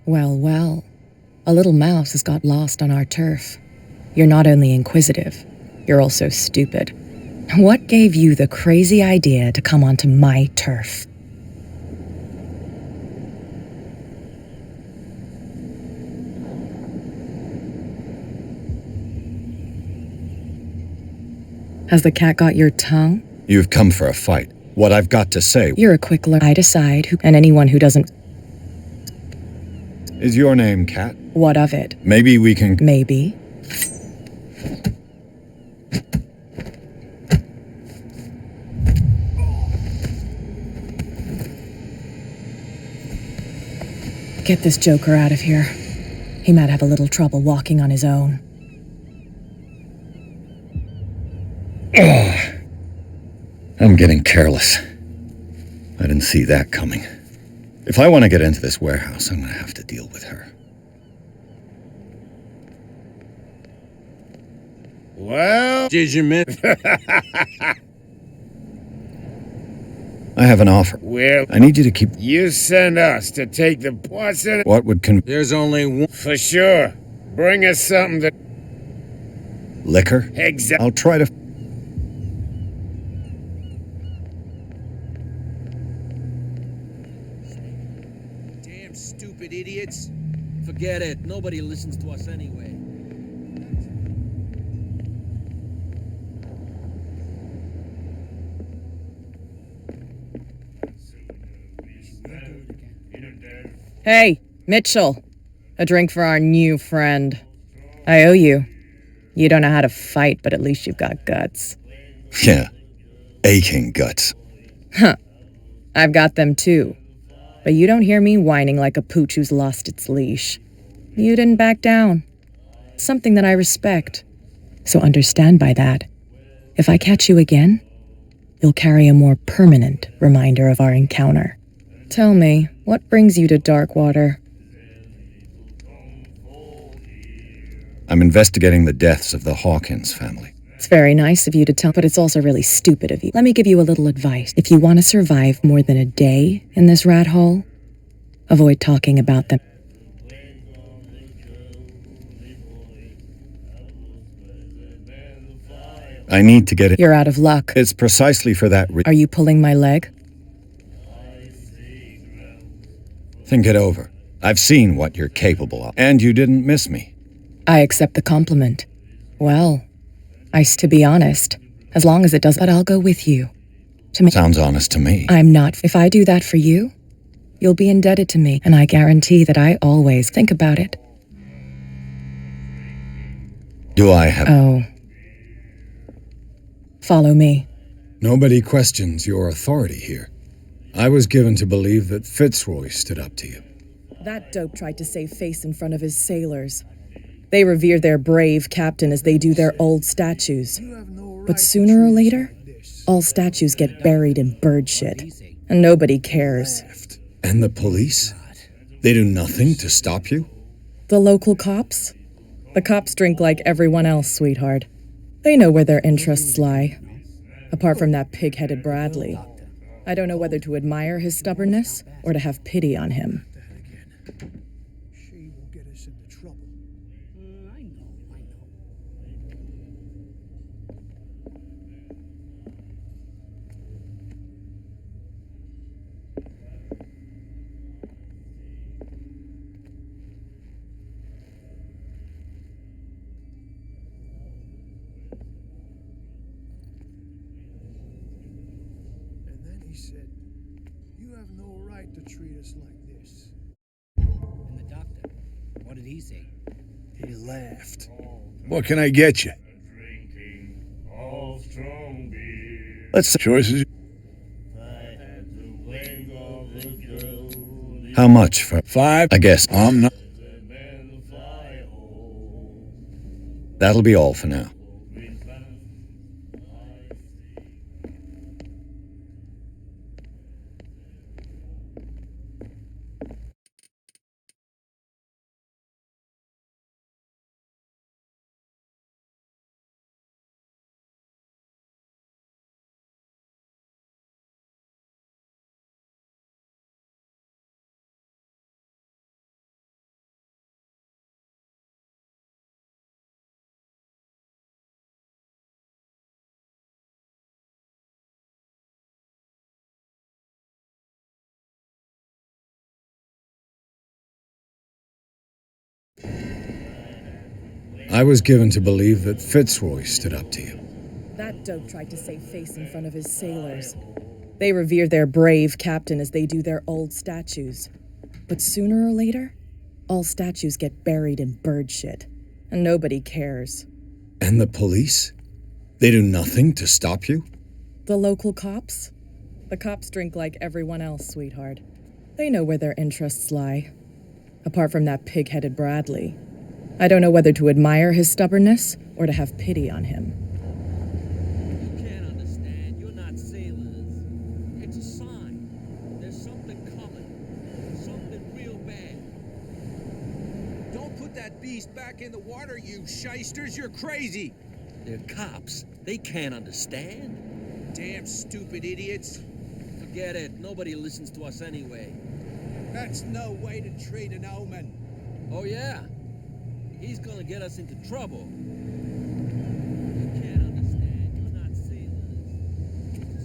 Well, well. A little mouse has got lost on our turf. You're not only inquisitive, you're also stupid. What gave you the crazy idea to come onto my turf? Has the cat got your tongue? You've come for a fight. What I've got to say... You're a quick learner. I decide who, and anyone who doesn't... Is your name Cat? What of it? Maybe we can... Maybe. Get this joker out of here. He might have a little trouble walking on his own. I'm getting careless. I didn't see that coming. If I want to get into this warehouse, I'm going to have to deal with her. Well, did you miss? I have an offer. Well, I need you to keep... You send us to take the... What's in it? What would There's only one... For sure. Bring us something that... Liquor? Exactly. I'll try to... Damn stupid idiots. Forget it. Nobody listens to us anyway. Hey, Mitchell. A drink for our new friend. I owe you. You don't know how to fight, but at least you've got guts. Yeah. Aching guts. Huh. I've got them too. But you don't hear me whining like a pooch who's lost its leash. You didn't back down. Something that I respect. So understand by that, if I catch you again, you'll carry a more permanent reminder of our encounter. Tell me, what brings you to Darkwater? I'm investigating the deaths of the Hawkins family. It's very nice of you to tell, but it's also really stupid of you. Let me give you a little advice. If you want to survive more than a day in this rat hole, avoid talking about them. I need to get it. You're out of luck. It's precisely for that Are you pulling my leg? Think it over. I've seen what you're capable of, and you didn't miss me. I accept the compliment. Well, to be honest, as long as it does that, I'll go with you. Sounds honest to me. I'm not. If I do that for you, you'll be indebted to me, and I guarantee that I always think about it. Do I have... Oh. Follow me. Nobody questions your authority here. I was given to believe that Fitzroy stood up to you. That dope tried to save face in front of his sailors. They revere their brave captain as they do their old statues. But sooner or later, all statues get buried in bird shit, and nobody cares. And the police? They do nothing to stop you? The local cops? The cops drink like everyone else, sweetheart. They know where their interests lie. Apart from that pig-headed Bradley. I don't know whether to admire his stubbornness or to have pity on him. She will get us into trouble. I know. And then he said, "You have no right to treat us like this." And the doctor, what did he say? He laughed. What can I get you? Let's... Choices? How much for... 5? I guess. I'm not... That'll be all for now. I was given to believe that Fitzroy stood up to you. That dope tried to save face in front of his sailors. They revere their brave captain as they do their old statues. But sooner or later, all statues get buried in bird shit, and nobody cares. And the police? They do nothing to stop you? The local cops? The cops drink like everyone else, sweetheart. They know where their interests lie. Apart from that pig-headed Bradley. I don't know whether to admire his stubbornness or to have pity on him. You can't understand. You're not sailors. It's a sign. There's something coming. Something real bad. Don't put that beast back in the water, you shysters. You're crazy. They're cops. They can't understand. Damn stupid idiots. Forget it. Nobody listens to us anyway. That's no way to treat an omen. Oh, yeah? He's gonna get us into trouble. You can't understand. You're not sailors. It's a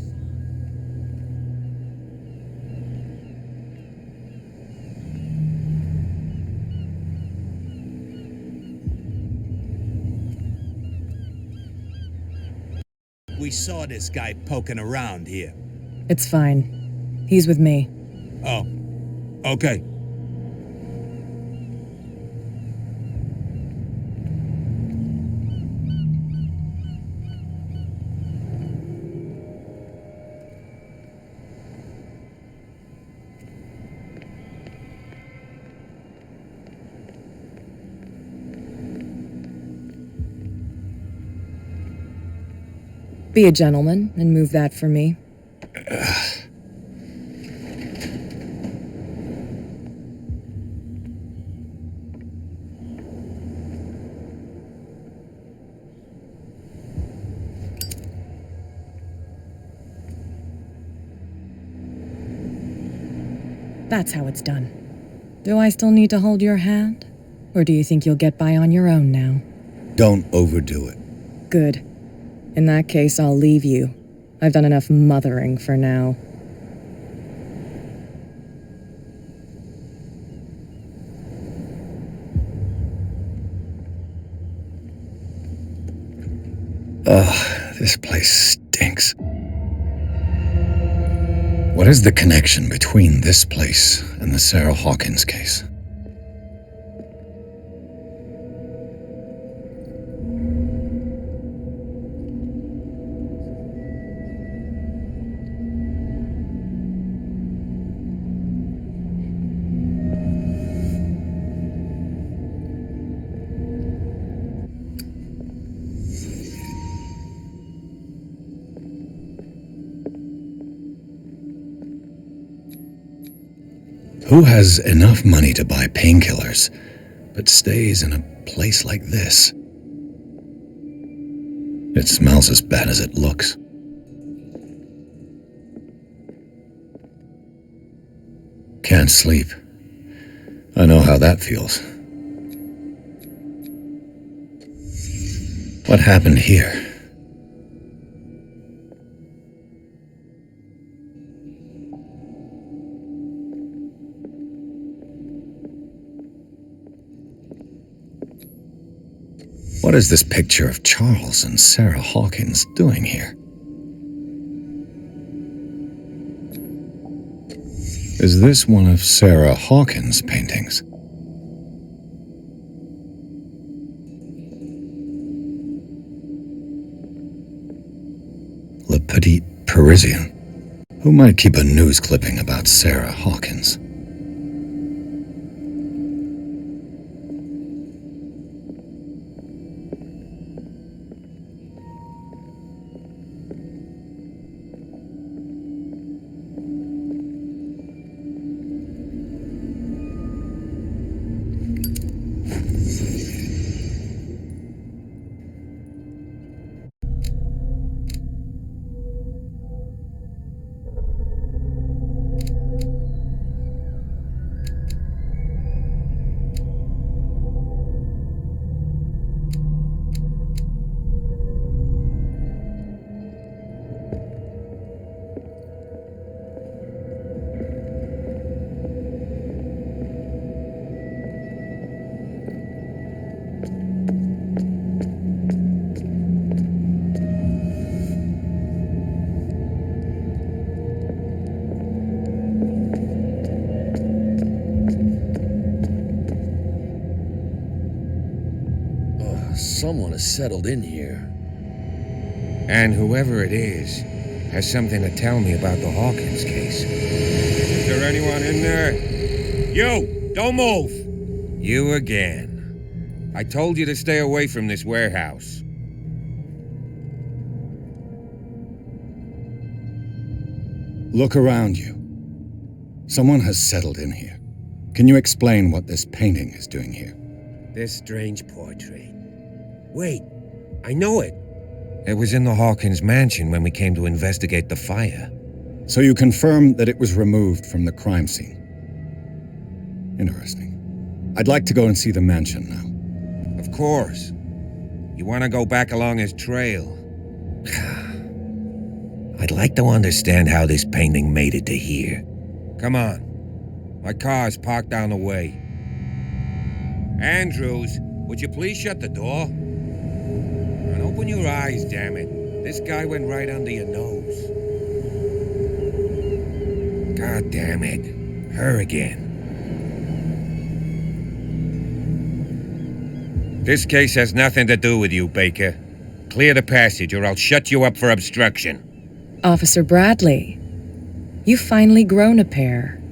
sign. We saw this guy poking around here. It's fine. He's with me. Oh, okay. Be a gentleman and move that for me. That's how it's done. Do I still need to hold your hand? Or do you think you'll get by on your own now? Don't overdo it. Good. In that case, I'll leave you. I've done enough mothering for now. Ugh, this place stinks. What is the connection between this place and the Sarah Hawkins case? Who has enough money to buy painkillers, but stays in a place like this? It smells as bad as it looks. Can't sleep. I know how that feels. What happened here? What is this picture of Charles and Sarah Hawkins doing here? Is this one of Sarah Hawkins' paintings? Le Petit Parisien. Who might keep a news clipping about Sarah Hawkins? Someone has settled in here. And whoever it is has something to tell me about the Hawkins case. Is there anyone in there? You! Don't move! You again. I told you to stay away from this warehouse. Look around you. Someone has settled in here. Can you explain what this painting is doing here? This strange portrait. Wait, I know it. It was in the Hawkins mansion when we came to investigate the fire. So you confirm that it was removed from the crime scene. Interesting. I'd like to go and see the mansion now. Of course. You want to go back along his trail? I'd like to understand how this painting made it to here. Come on. My car's parked down the way. Andrews, would you please shut the door? And open your eyes, damn it. This guy went right under your nose. God damn it. Her again. This case has nothing to do with you, Baker. Clear the passage or I'll shut you up for obstruction. Officer Bradley, you've finally grown a pair.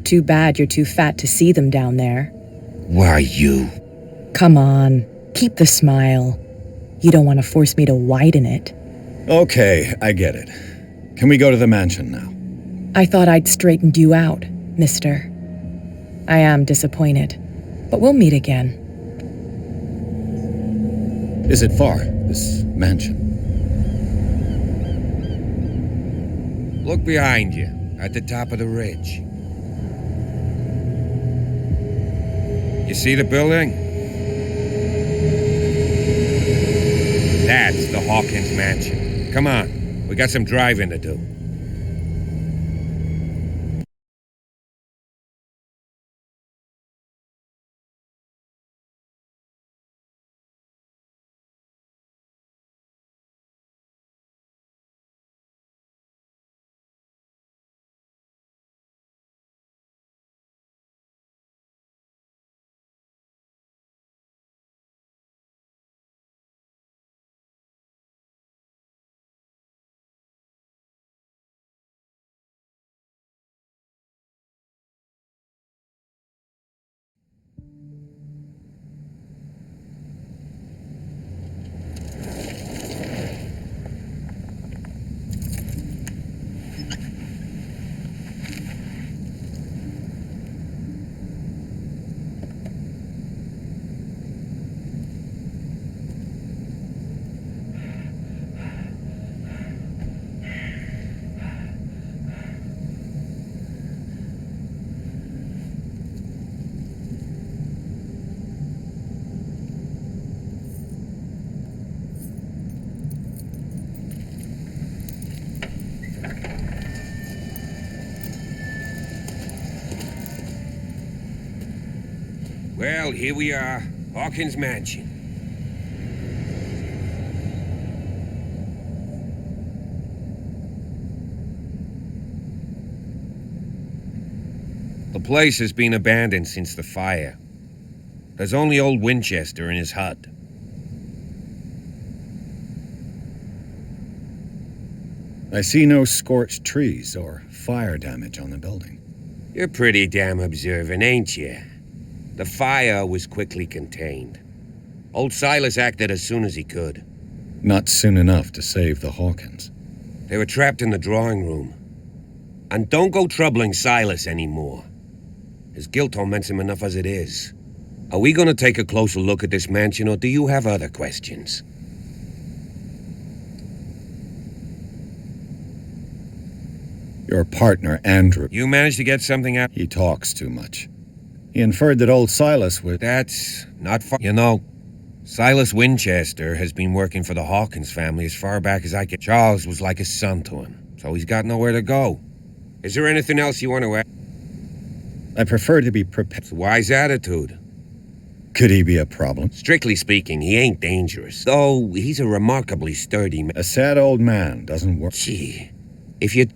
Too bad you're too fat to see them down there. Why, you? Come on, keep the smile. You don't want to force me to widen it. Okay, I get it. Can we go to the mansion now? I thought I'd straightened you out, mister. I am disappointed, but we'll meet again. Is it far, this mansion? Look behind you, at the top of the ridge. You see the building? That's the Hawkins mansion. Come on, we got some driving to do. Well, here we are, Hawkins mansion. The place has been abandoned since the fire. There's only old Winchester in his hut. I see no scorched trees or fire damage on the building. You're pretty damn observant, ain't you? The fire was quickly contained. Old Silas acted as soon as he could. Not soon enough to save the Hawkins. They were trapped in the drawing room. And don't go troubling Silas anymore. His guilt torments him enough as it is. Are we gonna take a closer look at this mansion, or do you have other questions? Your partner, Andrew. You managed to get something out? He talks too much. He inferred that old Silas would... That's not far. You know, Silas Winchester has been working for the Hawkins family as far back as I can. Charles was like a son to him, so he's got nowhere to go. Is there anything else you want to add? I prefer to be prepared. It's a wise attitude. Could he be a problem? Strictly speaking, he ain't dangerous. Though, he's a remarkably sturdy man. A sad old man doesn't work. Gee, if you...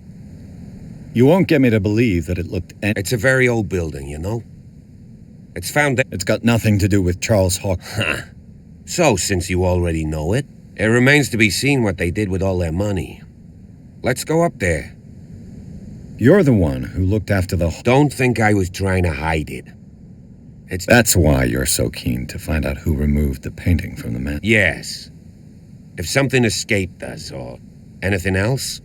You won't get me to believe that it looked... It's a very old building, you know? It's found... It's got nothing to do with Charles Hawkins. Huh. So, since you already know it, it remains to be seen what they did with all their money. Let's go up there. You're the one who looked after the... Don't think I was trying to hide it. That's why you're so keen to find out who removed the painting from the man. Yes. If something escaped us, or anything else...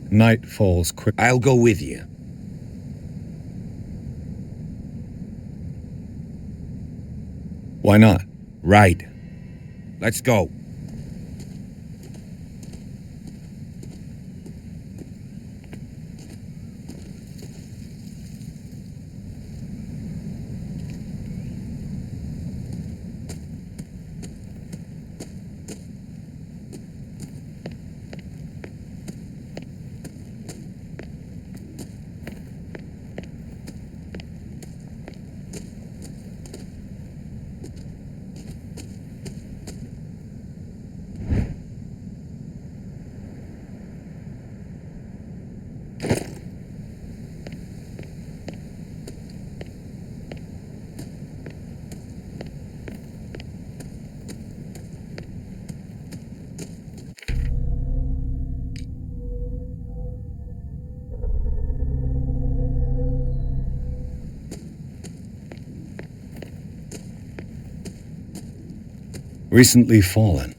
Night falls quick. I'll go with you. Why not? Right. Let's go. Recently fallen.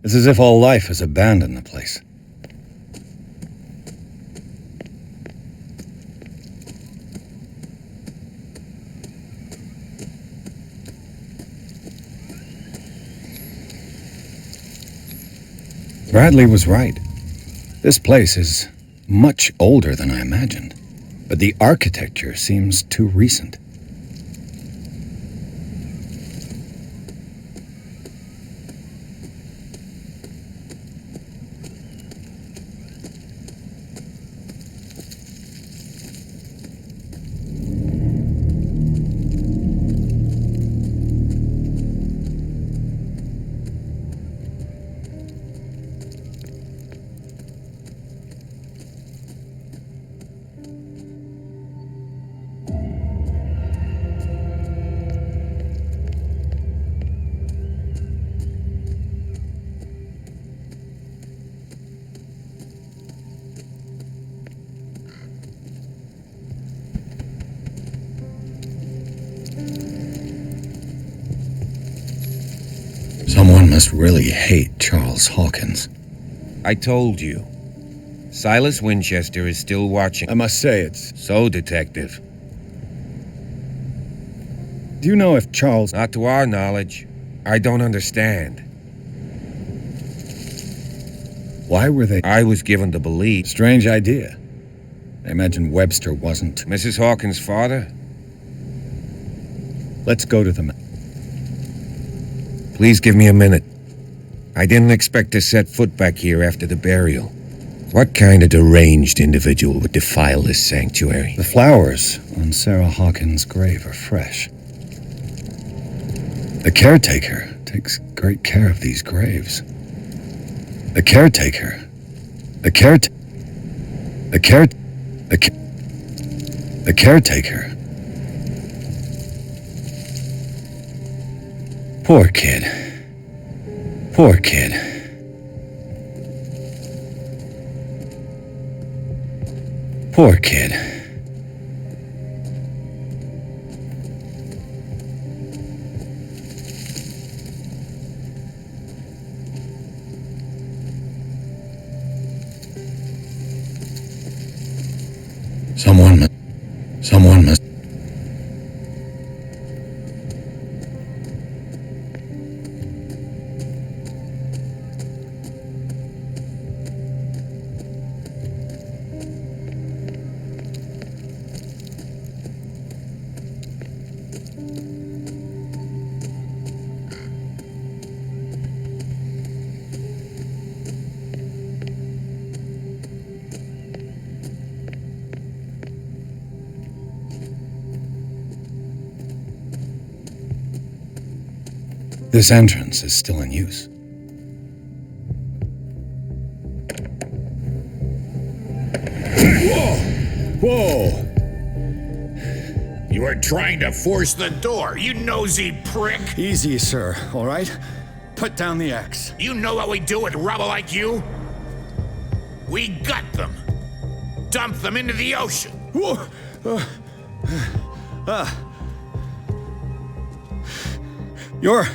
It's as if all life has abandoned the place. Bradley was right. This place is much older than I imagined, but the architecture seems too recent. Someone must really hate Charles Hawkins. I told you. Silas Winchester is still watching. I must say it's... So, Detective. Do you know if Charles... Not to our knowledge. I don't understand. Why were they... I was given to believe. Strange idea. I imagine Webster wasn't... Mrs. Hawkins' father? Let's go to the... Please give me a minute. I didn't expect to set foot back here after the burial. What kind of deranged individual would defile this sanctuary? The flowers on Sarah Hawkins' grave are fresh. The caretaker takes great care of these graves. The caretaker. The caretaker. Poor kid. Poor kid. Poor kid. Someone must. This entrance is still in use. Whoa! You are trying to force the door, you nosy prick! Easy, sir, all right? Put down the axe. You know what we do with rubble like you? We gut them. Dump them into the ocean. You're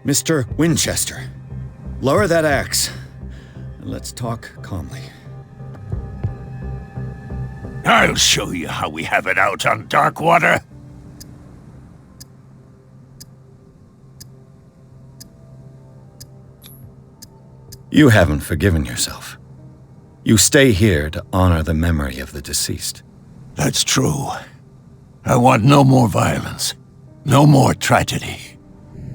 Mr. Winchester. Lower that axe, and let's talk calmly. I'll show you how we have it out on Darkwater. You haven't forgiven yourself. You stay here to honor the memory of the deceased. That's true. I want no more violence. No more tragedy.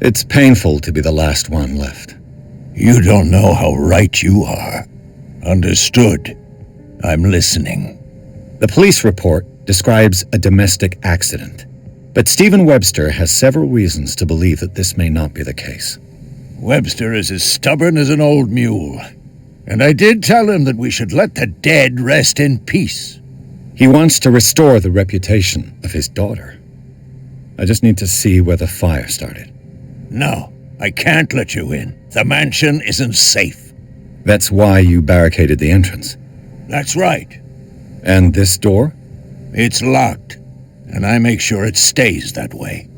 It's painful to be the last one left. You don't know how right you are. Understood. I'm listening. The police report describes a domestic accident, but Stephen Webster has several reasons to believe that this may not be the case. Webster is as stubborn as an old mule, and I did tell him that we should let the dead rest in peace. He wants to restore the reputation of his daughter. I just need to see where the fire started. No, I can't let you in. The mansion isn't safe. That's why you barricaded the entrance. That's right. And this door? It's locked, and I make sure it stays that way.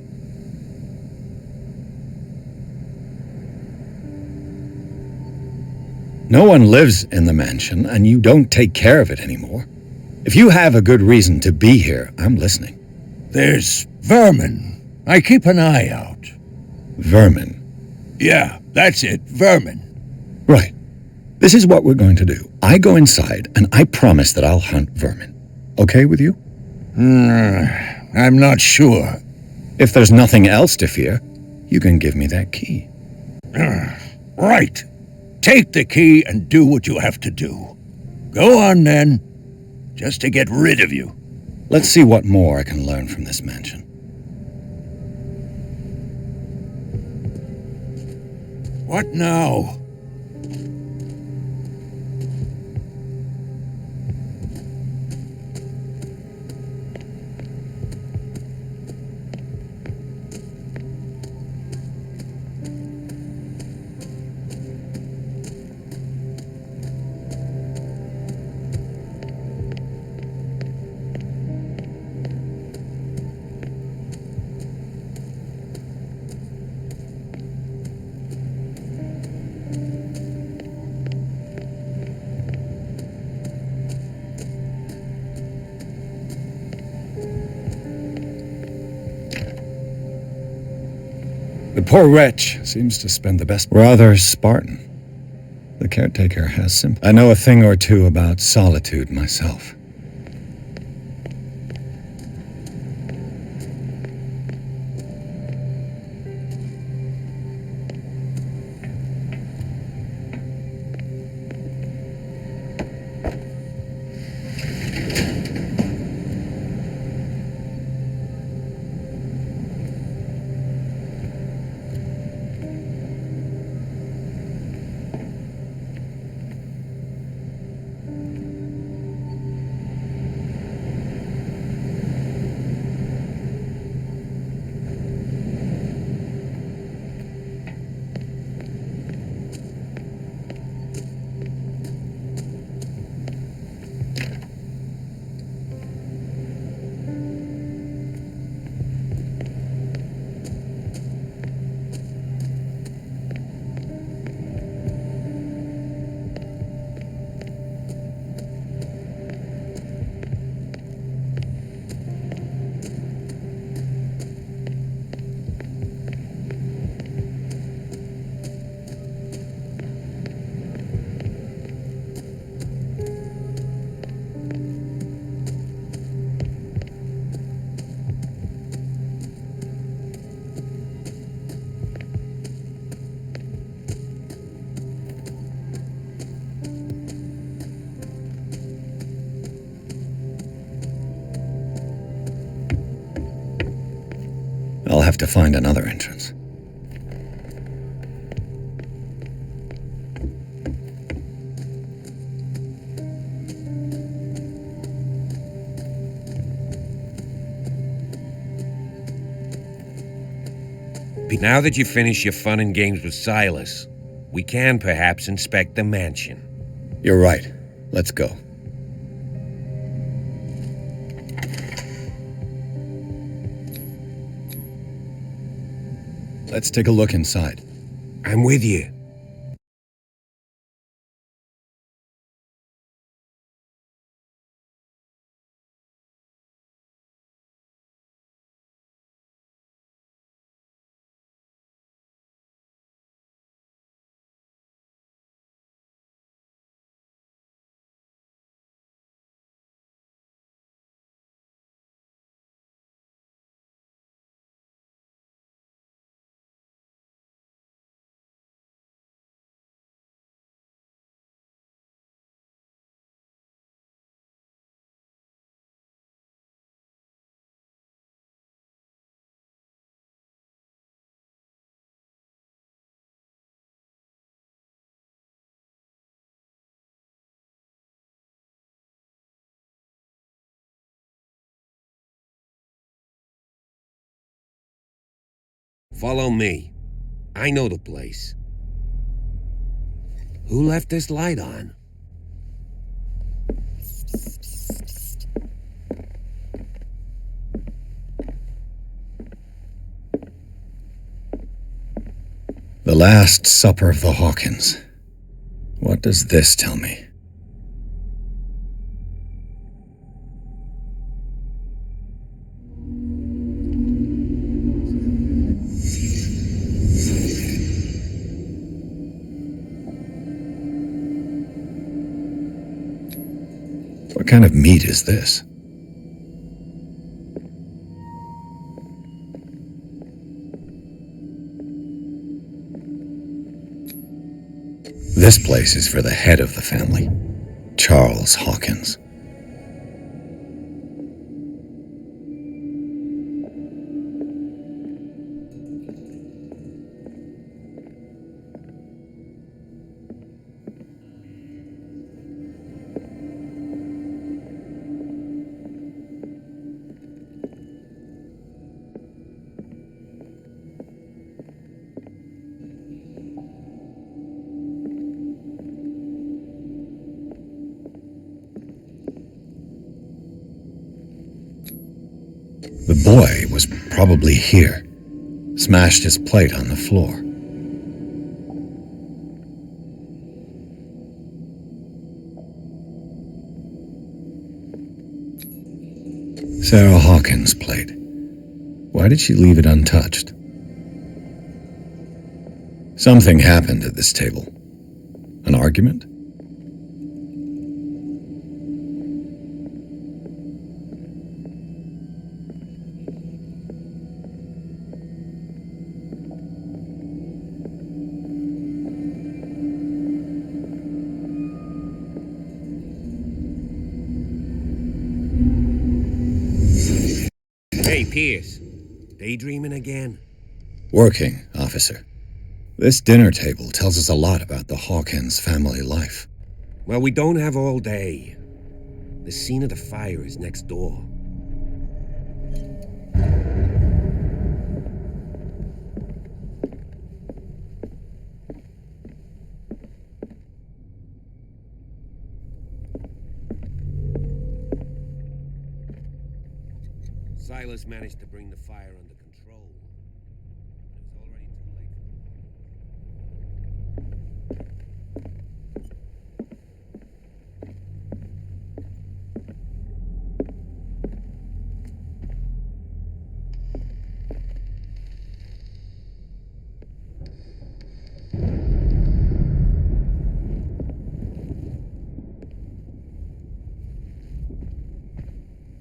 No one lives in the mansion, and you don't take care of it anymore. If you have a good reason to be here, I'm listening. There's vermin. I keep an eye out. Vermin? Yeah, that's it, vermin. Right. This is what we're going to do. I go inside, and I promise that I'll hunt vermin. Okay with you? I'm not sure. If there's nothing else to fear, you can give me that key. Right. Take the key and do what you have to do. Go on, then. Just to get rid of you. Let's see what more I can learn from this mansion. What now? The poor wretch seems to spend the best. Rather Spartan. The caretaker has I know a thing or two about solitude myself. I'll have to find another entrance. Now that you finish your fun and games with Silas, we can perhaps inspect the mansion. You're right. Let's go. Let's take a look inside. I'm with you. Follow me. I know the place. Who left this light on? The Last Supper of the Hawkins. What does this tell me? What kind of meat is this? This place is for the head of the family, Charles Hawkins. The boy was probably here, smashed his plate on the floor. Sarah Hawkins' plate. Why did she leave it untouched? Something happened at this table. An argument? Hey, Pierce. Daydreaming again? Working, officer. This dinner table tells us a lot about the Hawkins family life. Well, we don't have all day. The scene of the fire is next door. Silas managed to bring the fire under control. It was already too late.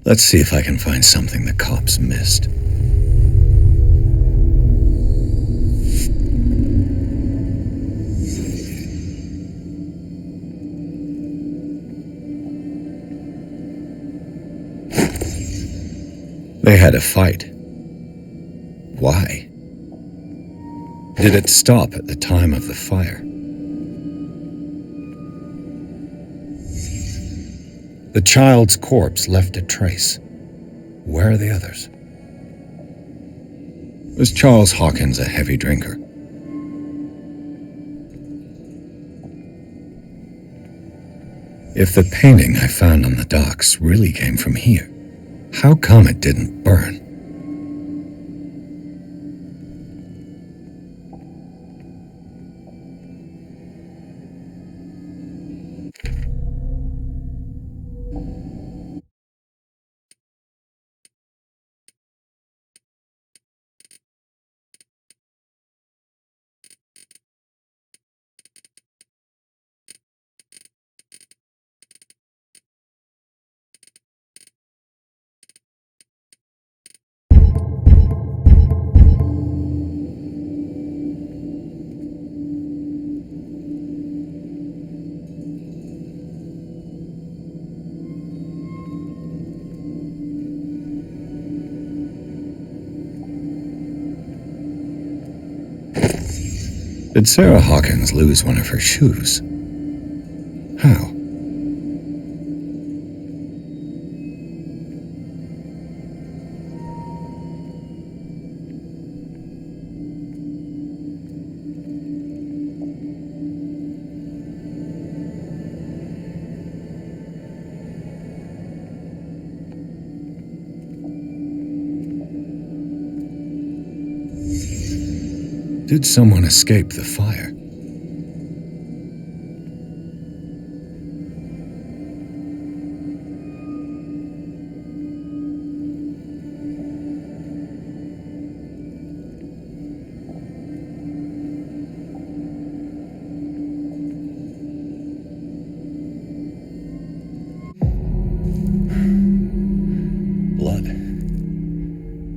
Let's see if I can find something the cops missed. They had a fight. Why? Did it stop at the time of the fire? The child's corpse left a trace. Where are the others? Was Charles Hawkins a heavy drinker? If the painting I found on the docks really came from here, how come it didn't burn? Did Sarah Hawkins lose one of her shoes? How? Did someone escape the fire?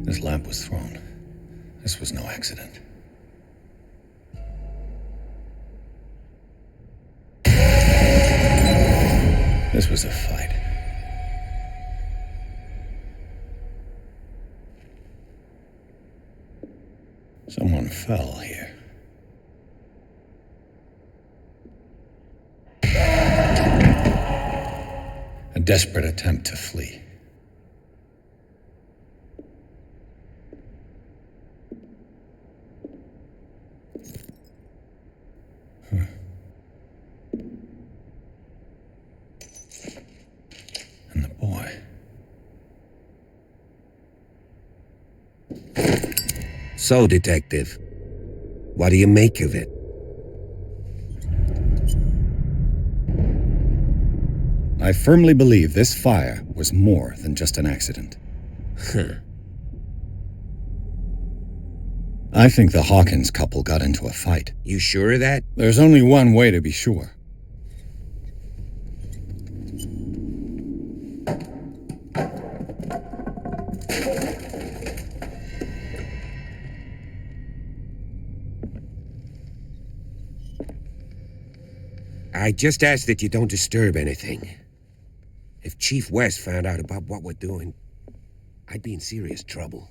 This lamp was thrown. This was no accident. This was a fight. Someone fell here. A desperate attempt to flee. And the boy. So, Detective, what do you make of it? I firmly believe this fire was more than just an accident. I think the Hawkins couple got into a fight. You sure of that? There's only one way to be sure. I just ask that you don't disturb anything. If Chief West found out about what we're doing, I'd be in serious trouble.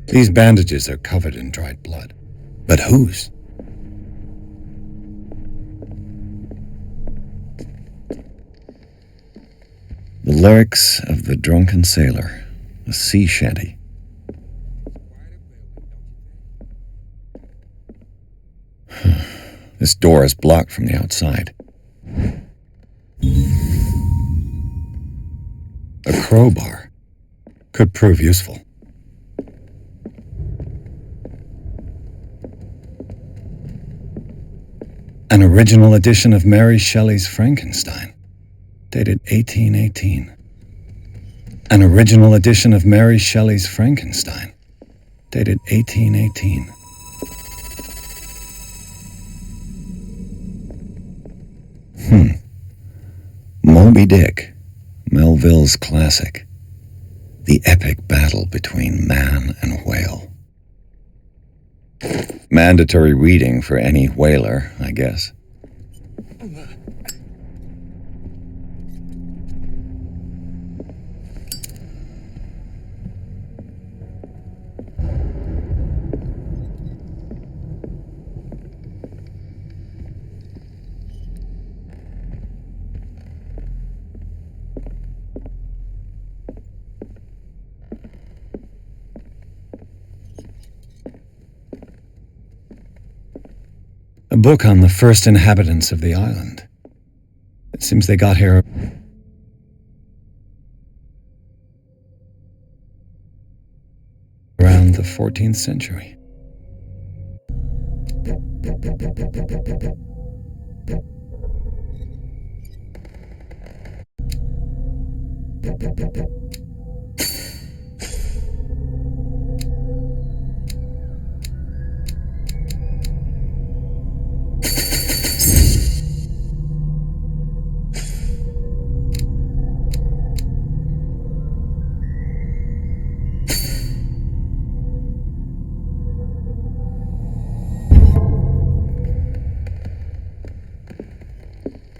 These bandages are covered in dried blood. But whose? The lyrics of the drunken sailor, a sea shanty. This door is blocked from the outside. A crowbar could prove useful. An original edition of Mary Shelley's Frankenstein, dated 1818. An original edition of Mary Shelley's Frankenstein, dated 1818. Moby Dick, Melville's classic. The epic battle between man and whale. Mandatory reading for any whaler, I guess. A book on the first inhabitants of the island. It seems they got here around the 14th century.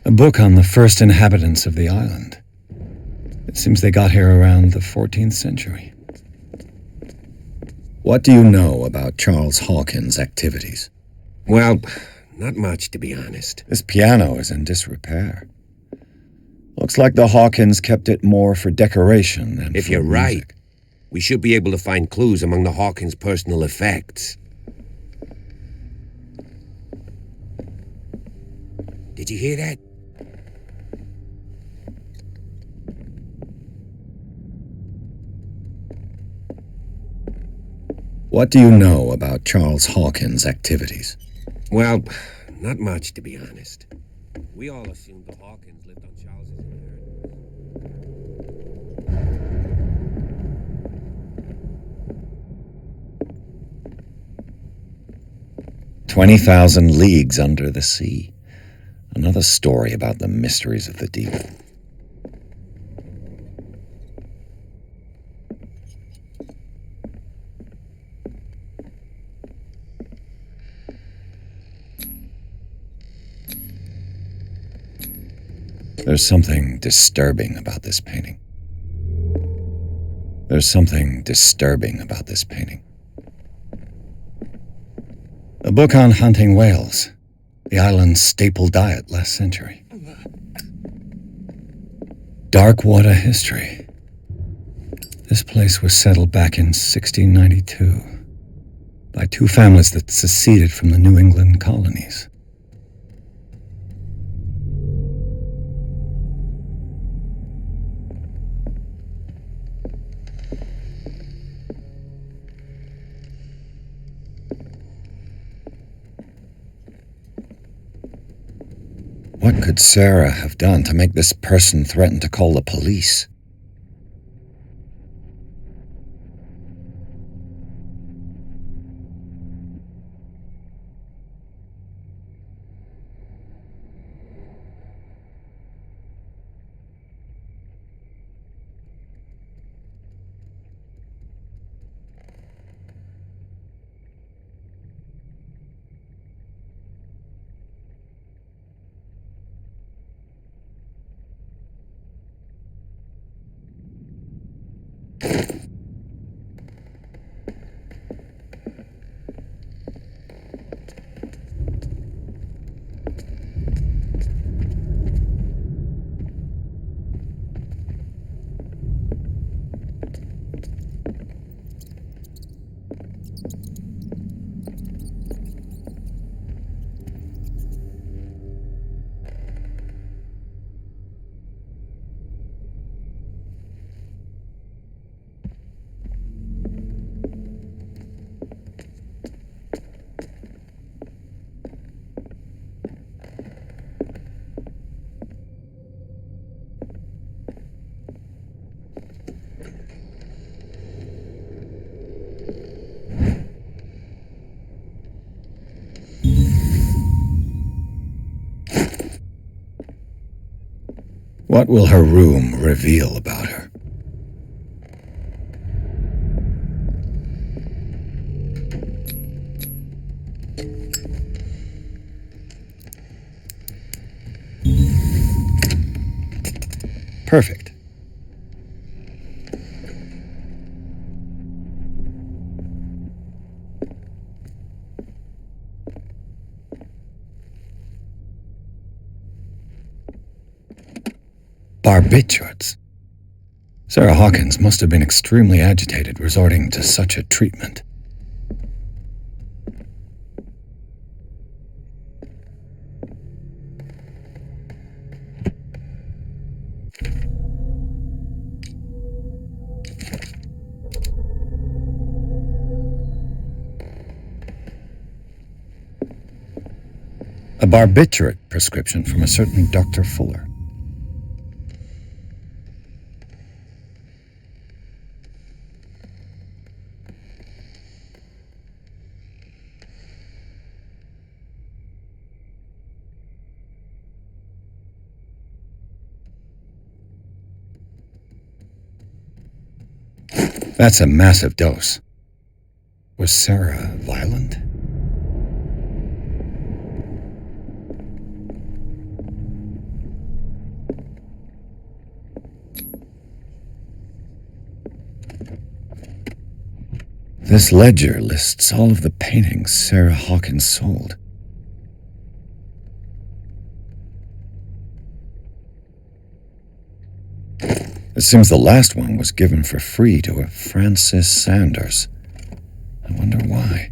A book on the first inhabitants of the island. It seems they got here around the 14th century. What do you know about Charles Hawkins' activities? Well, not much, to be honest. This piano is in disrepair. Looks like the Hawkins kept it more for decoration than If for you're right, music. we should be able to find clues among the Hawkins' personal effects. Did you hear that? What do you know about Charles Hawkins' activities? Well, not much, to be honest. We all assumed the Hawkins lived on Charles's inheritance. 20,000 Leagues Under the Sea. Another story about the mysteries of the deep. There's something disturbing about this painting. There's something disturbing about this painting. A book on hunting whales, the island's staple diet last century. Dark water history. This place was settled back in 1692 by two families that seceded from the New England colonies. What could Sarah have done to make this person threaten to call the police? What will her room reveal about her? Perfect. Barbiturates. Sarah Hawkins must have been extremely agitated resorting to such a treatment. A barbiturate prescription from a certain Dr. Fuller. That's a massive dose. Was Sarah violent? This ledger lists all of the paintings Sarah Hawkins sold. It seems the last one was given for free to a Francis Sanders. I wonder why.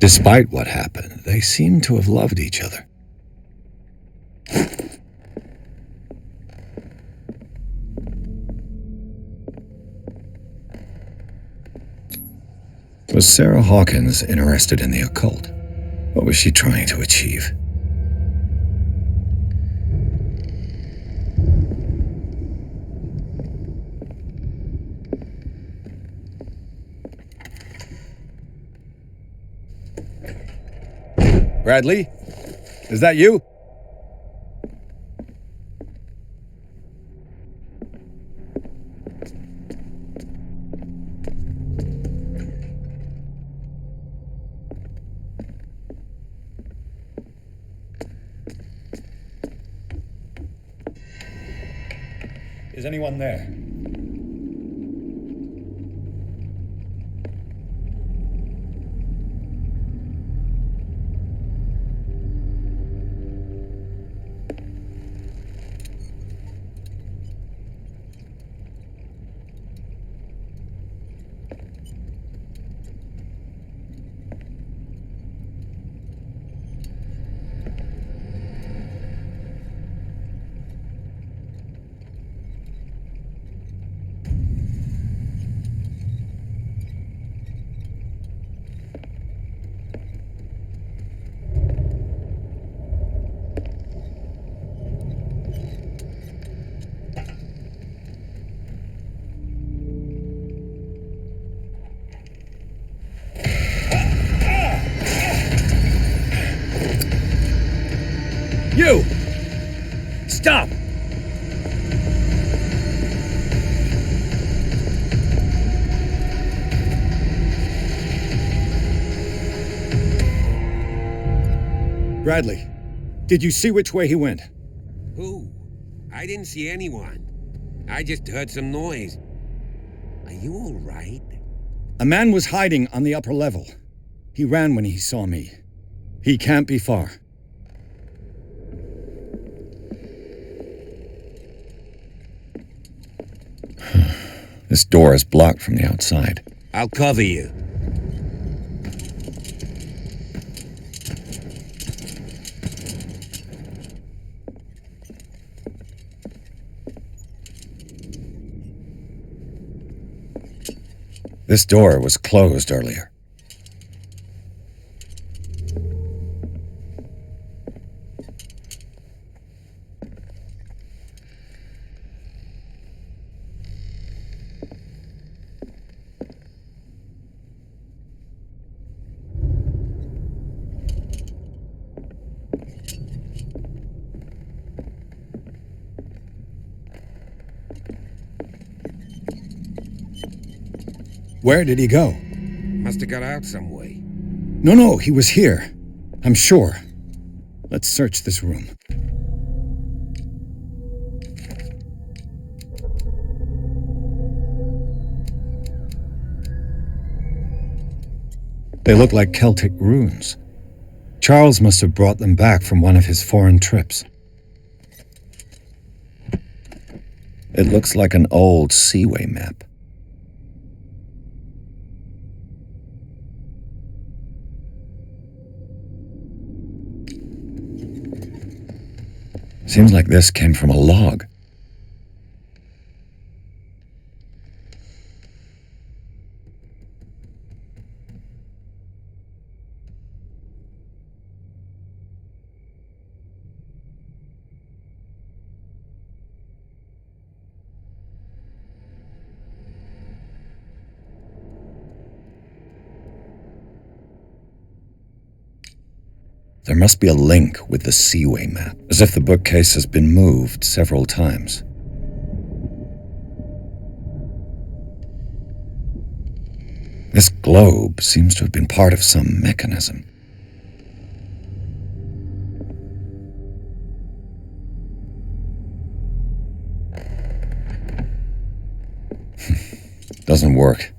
Despite what happened, they seem to have loved each other. Was Sarah Hawkins interested in the occult? What was she trying to achieve? Bradley? Is that you? Is anyone there? You! Stop! Bradley, did you see which way he went? Who? I didn't see anyone. I just heard some noise. Are you all right? A man was hiding on the upper level. He ran when he saw me. He can't be far. This door is blocked from the outside. I'll cover you. This door was closed earlier. Where did he go? Must have got out some way. No, he was here. I'm sure. Let's search this room. They look like Celtic runes. Charles must have brought them back from one of his foreign trips. It looks like an old seaway map. Seems like this came from a log. There must be a link with the Seaway map, as if the bookcase has been moved several times. This globe seems to have been part of some mechanism. Doesn't work.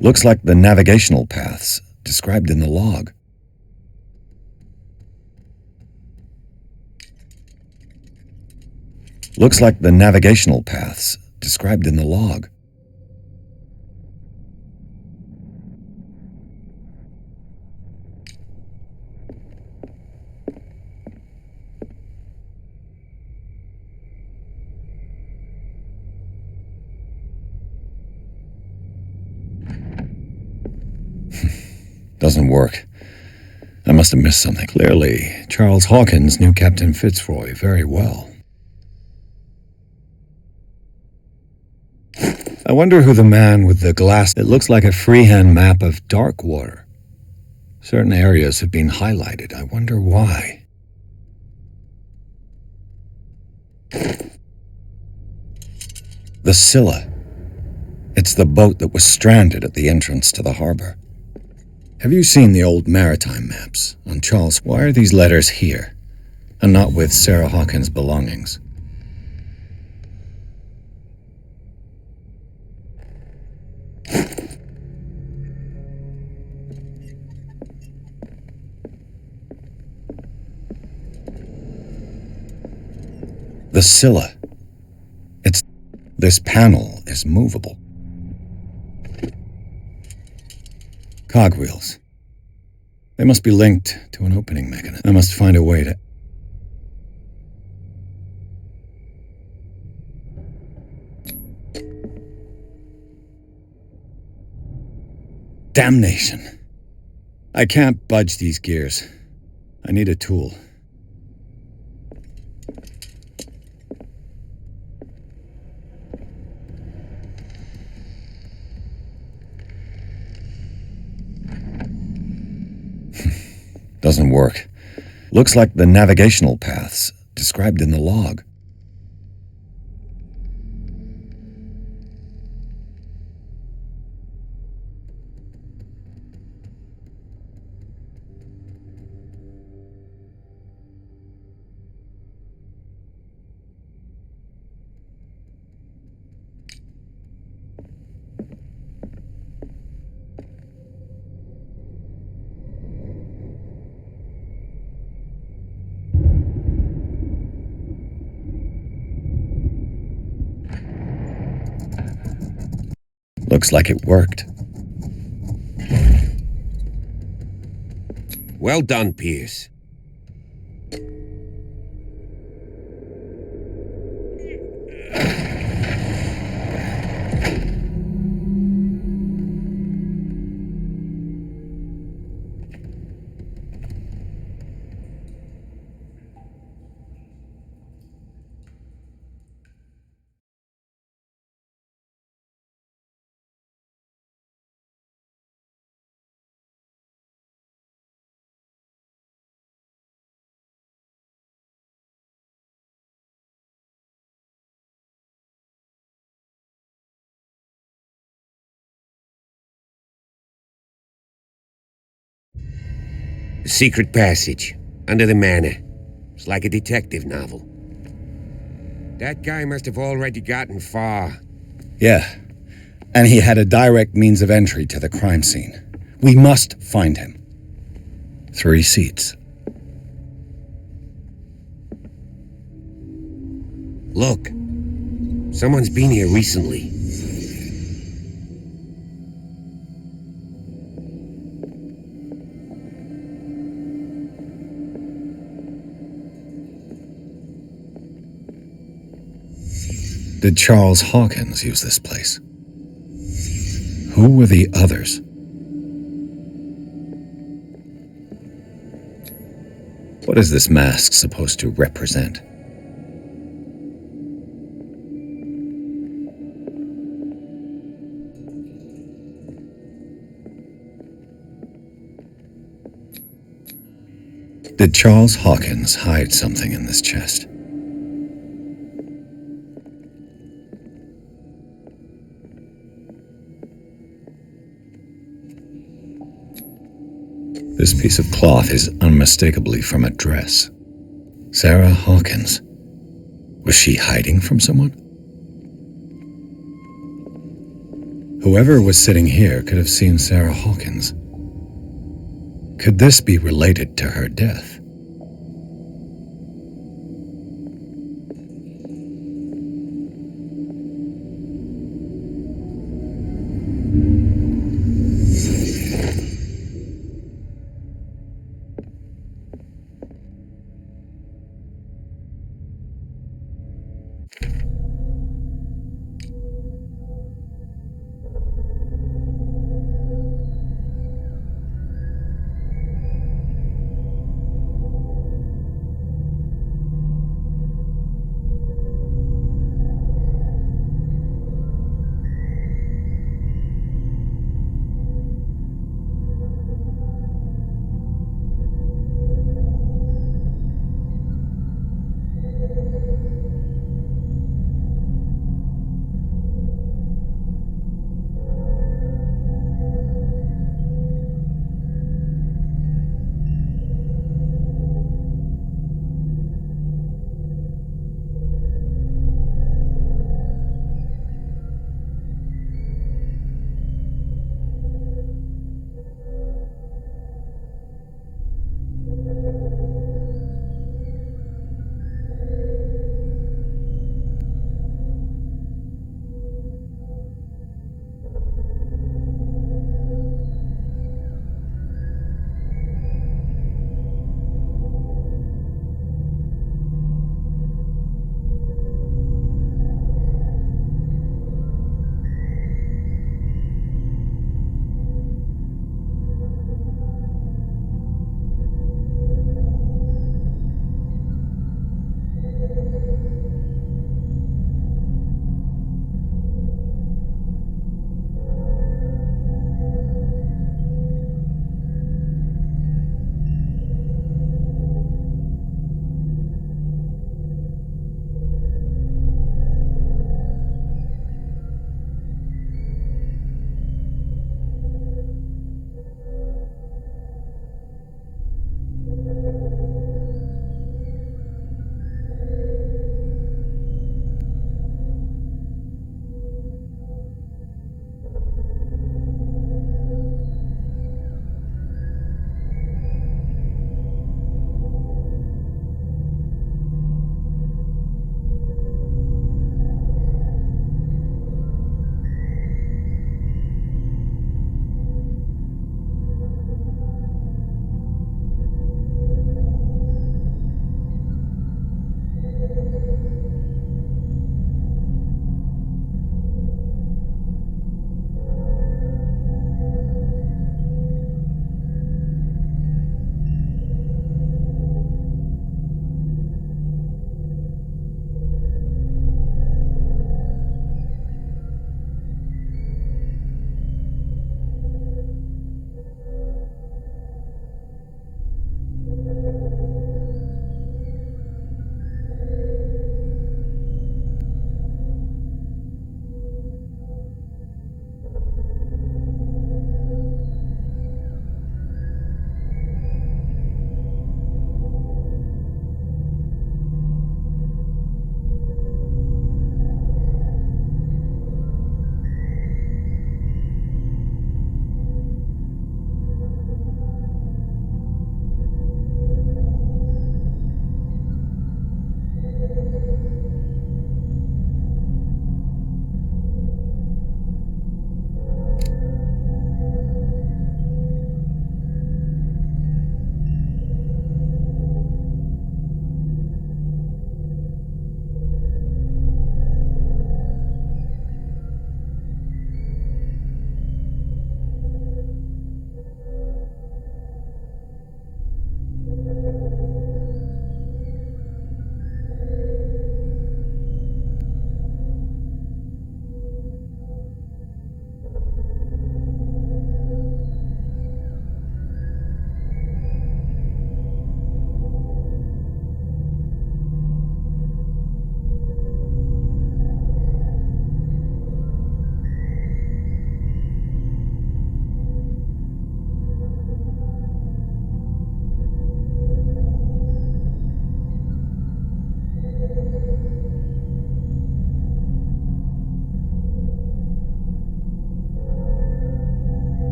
Looks like the navigational paths described in the log. Looks like the navigational paths described in the log. Doesn't work. I must have missed something. Clearly, Charles Hawkins knew Captain Fitzroy very well. I wonder who the man with the glass that looks like a freehand map of dark water. Certain areas have been highlighted. I wonder why. The Scylla. It's the boat that was stranded at the entrance to the harbor. Have you seen the old maritime maps on Charles? Why are these letters here and not with Sarah Hawkins' belongings? The Scylla. This panel is movable. Cogwheels. They must be linked to an opening mechanism. I must find a way to... Damnation. I can't budge these gears. I need a tool. Doesn't work. Looks like the navigational paths described in the log. Looks like it worked. Well done, Pierce. The secret passage, under the manor. It's like a detective novel. That guy must have already gotten far. Yeah, and he had a direct means of entry to the crime scene. We must find him. 3 seats. Look, someone's been here recently. Did Charles Hawkins use this place? Who were the others? What is this mask supposed to represent? Did Charles Hawkins hide something in this chest? This piece of cloth is unmistakably from a dress. Sarah Hawkins. Was she hiding from someone? Whoever was sitting here could have seen Sarah Hawkins. Could this be related to her death?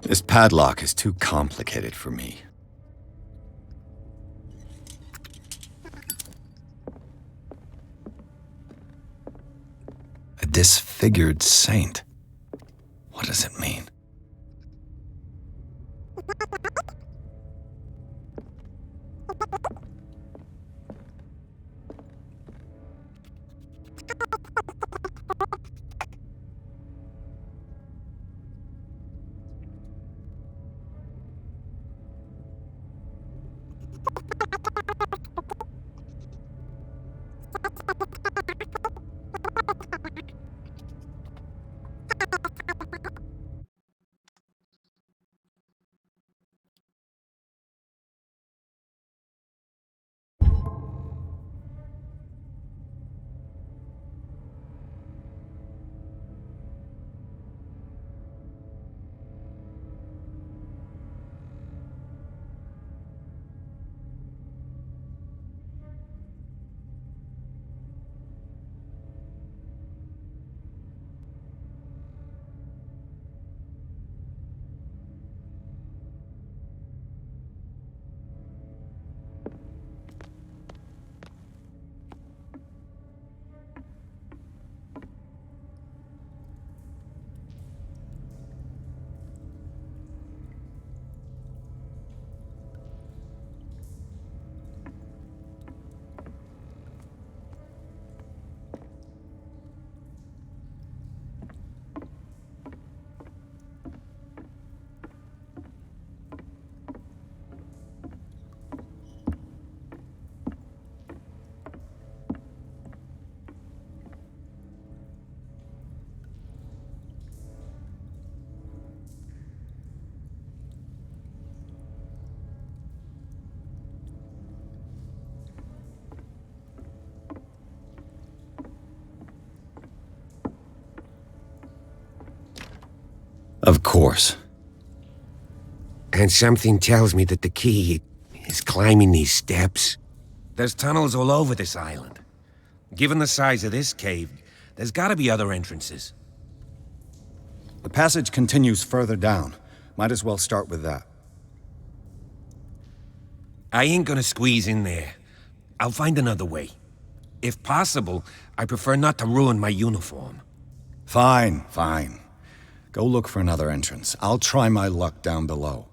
This padlock is too complicated for me. A disfigured saint. What does it mean? Of course. And something tells me that the key is climbing these steps. There's tunnels all over this island. Given the size of this cave, there's gotta be other entrances. The passage continues further down. Might as well start with that. I ain't gonna squeeze in there. I'll find another way. If possible, I prefer not to ruin my uniform. Fine, fine. Go look for another entrance. I'll try my luck down below.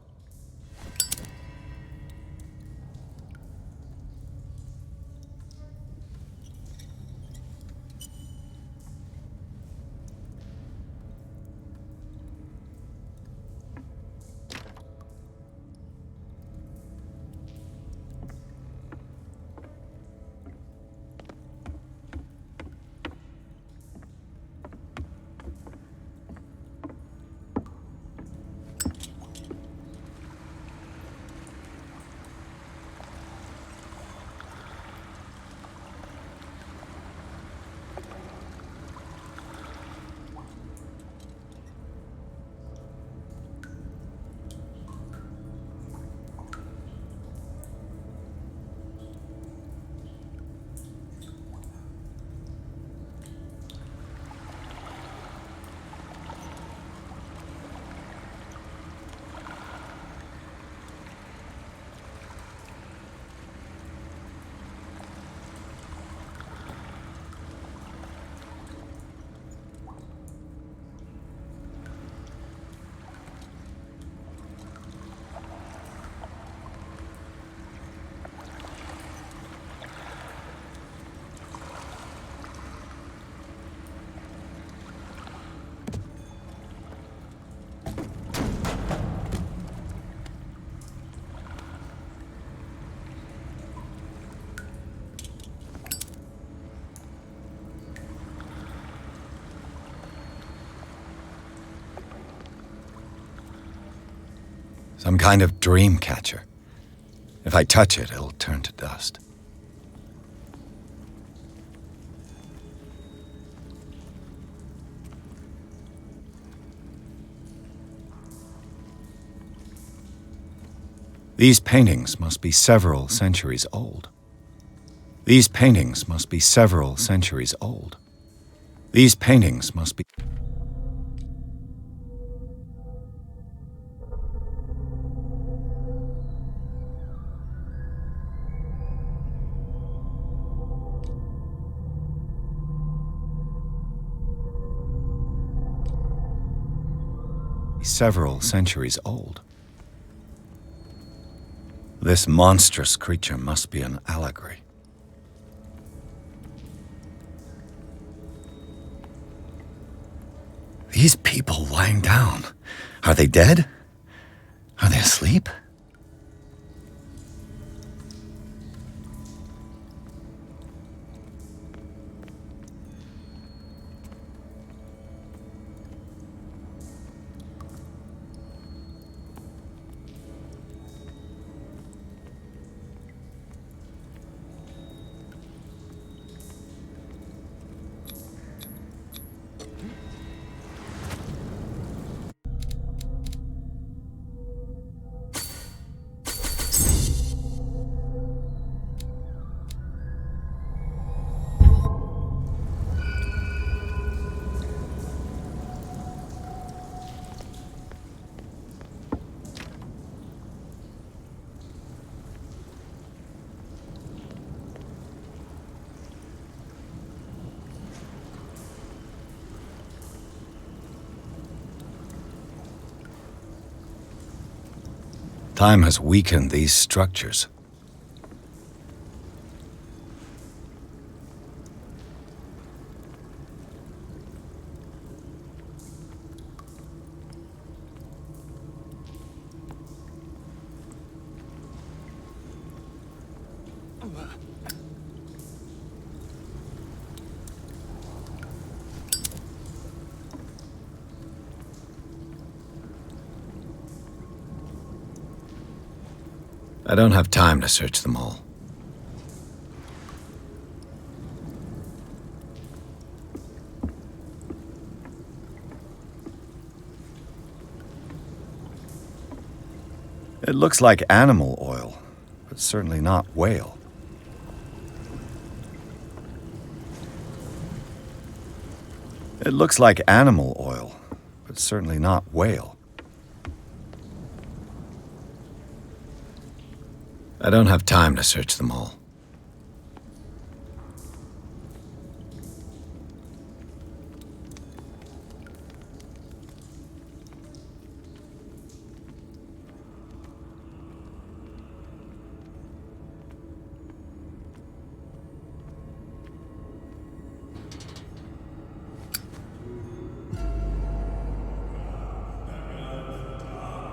Some kind of dream catcher. If I touch it, it'll turn to dust. These paintings must be several centuries old. These paintings must be several centuries old. These paintings must be... several centuries old. This monstrous creature must be an allegory. These people lying down, are they dead? Are they asleep? Time has weakened these structures. I don't have time to search them all. It looks like animal oil, but certainly not whale. It looks like animal oil, but certainly not whale. I don't have time to search them all.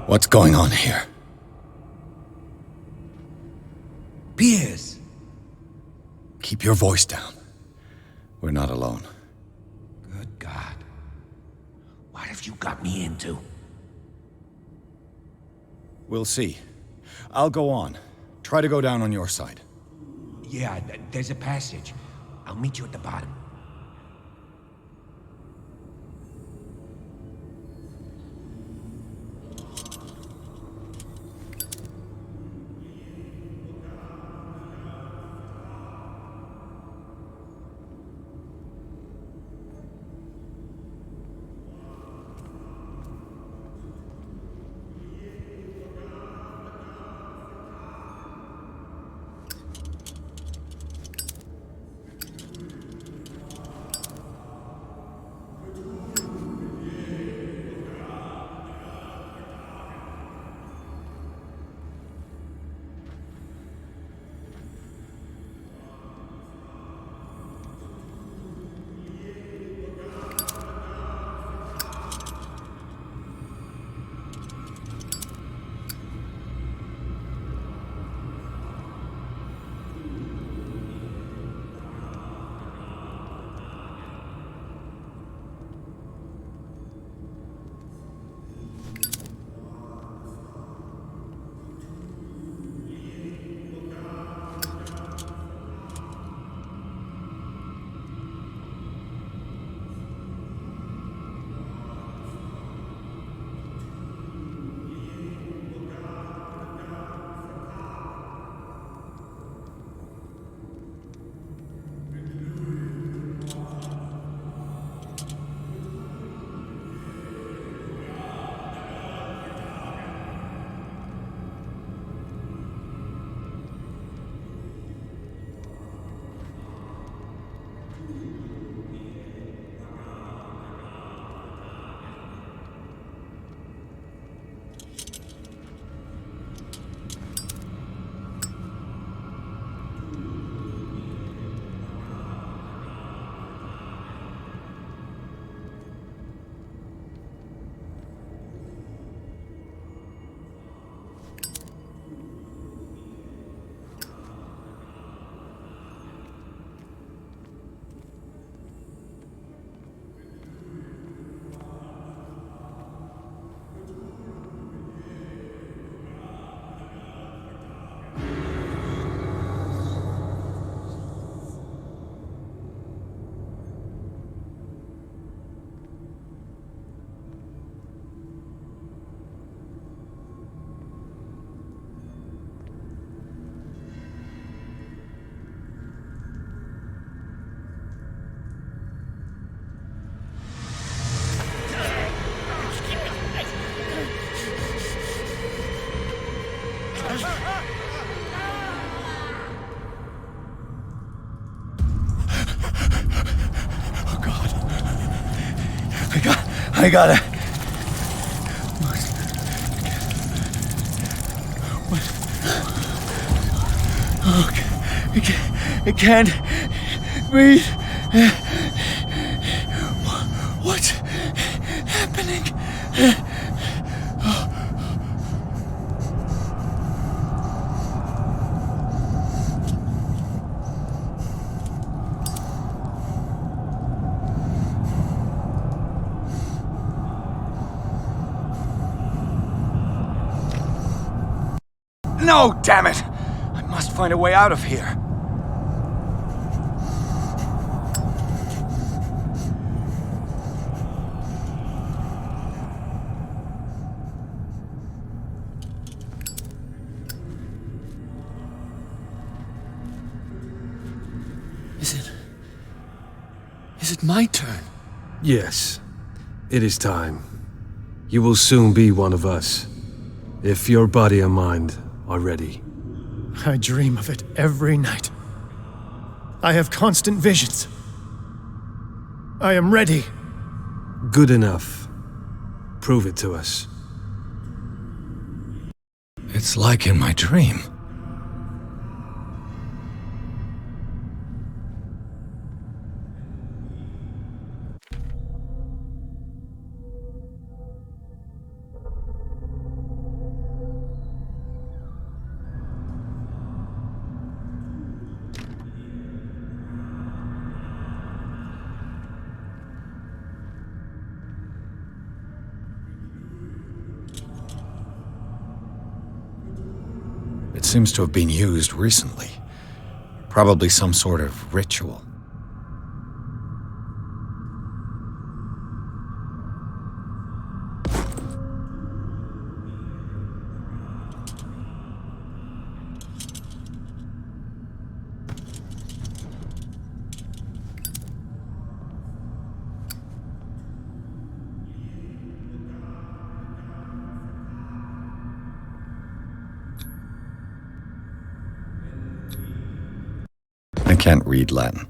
What's going on here? Piers! Keep your voice down. We're not alone. Good God. What have you got me into? We'll see. I'll go on. Try to go down on your side. Yeah, there's a passage. I'll meet you at the bottom. Oh God. I gotta. Oh, I can't breathe. What's happening? No, damn it! I must find a way out of here. Is it my turn? Yes, it is time. You will soon be one of us, if your body and mind are ready. I dream of it every night. I have constant visions. I am ready. Good enough. Prove it to us. It's like in my dream. It seems to have been used recently. Probably some sort of ritual. I can't read Latin.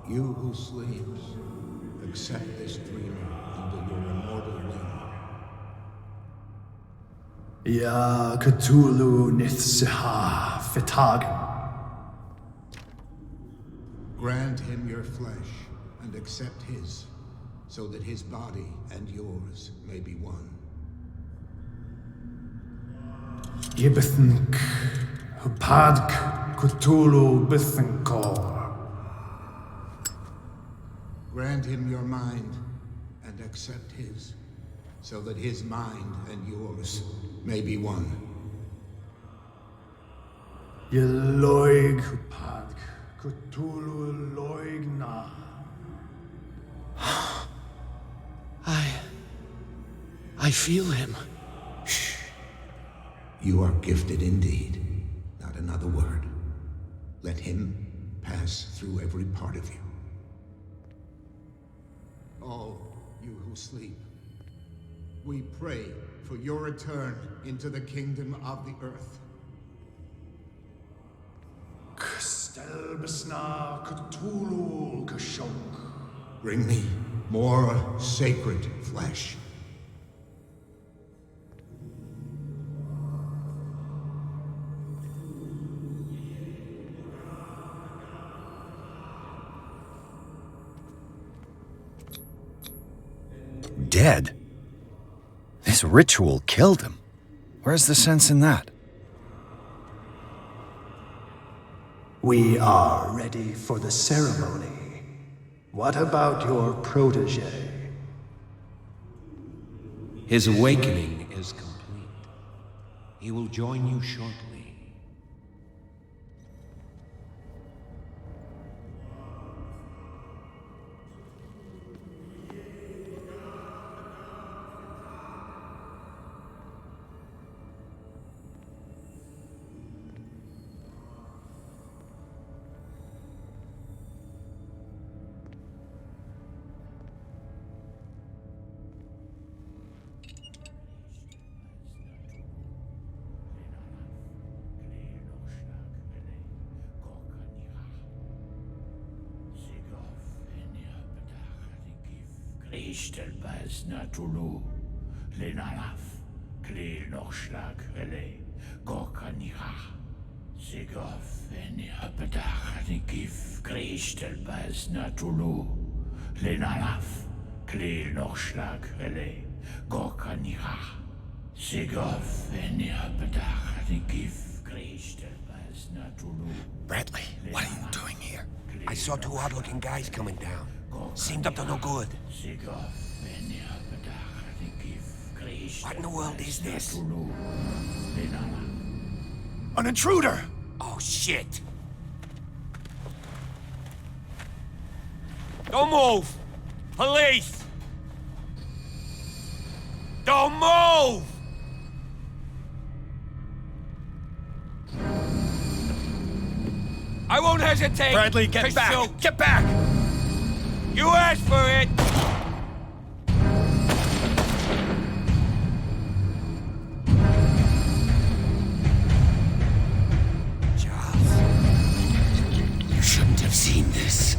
You who sleeps, accept this dreamer under your immortal wing. Ya Cthulhu Nithsiha Fitagan. Grant him your flesh and accept his, so that his body and yours may be one. Ibithink Hupadk Cthulhu Bithinkor. Grant him your mind and accept his, so that his mind and yours may be one. Yeloig Hupadk Cthulhu Loigna. I feel him. You are gifted indeed. Not another word. Let him pass through every part of you. All you who sleep, we pray for your return into the kingdom of the earth. Stelbesna Cthulhu Kashok. Bring me more sacred flesh. Dead? This ritual killed him. Where's the sense in that? We are ready for the ceremony. What about your protege? His awakening is complete. He will join you shortly. Ishtelbaz Natulu, Lenalaf, Klil Nochschlag Relay, Gorkanira, Sigov, Eniapedach, Nikif, Krishtelbaz Natulu, Lenalaf, Klil Nochschlag Relay, Gorkanira, Sigov, Eniapedach, Nikif, Krishtelbaz Natulu. Bradley, what are you doing here? I saw two odd-looking guys coming down. Seemed up to no good. What in the world is this? An intruder! Oh, shit! Don't move! Police! Don't move! I won't hesitate! Bradley, get back! Shoot. Get back! You asked for it! Charles, you shouldn't have seen this.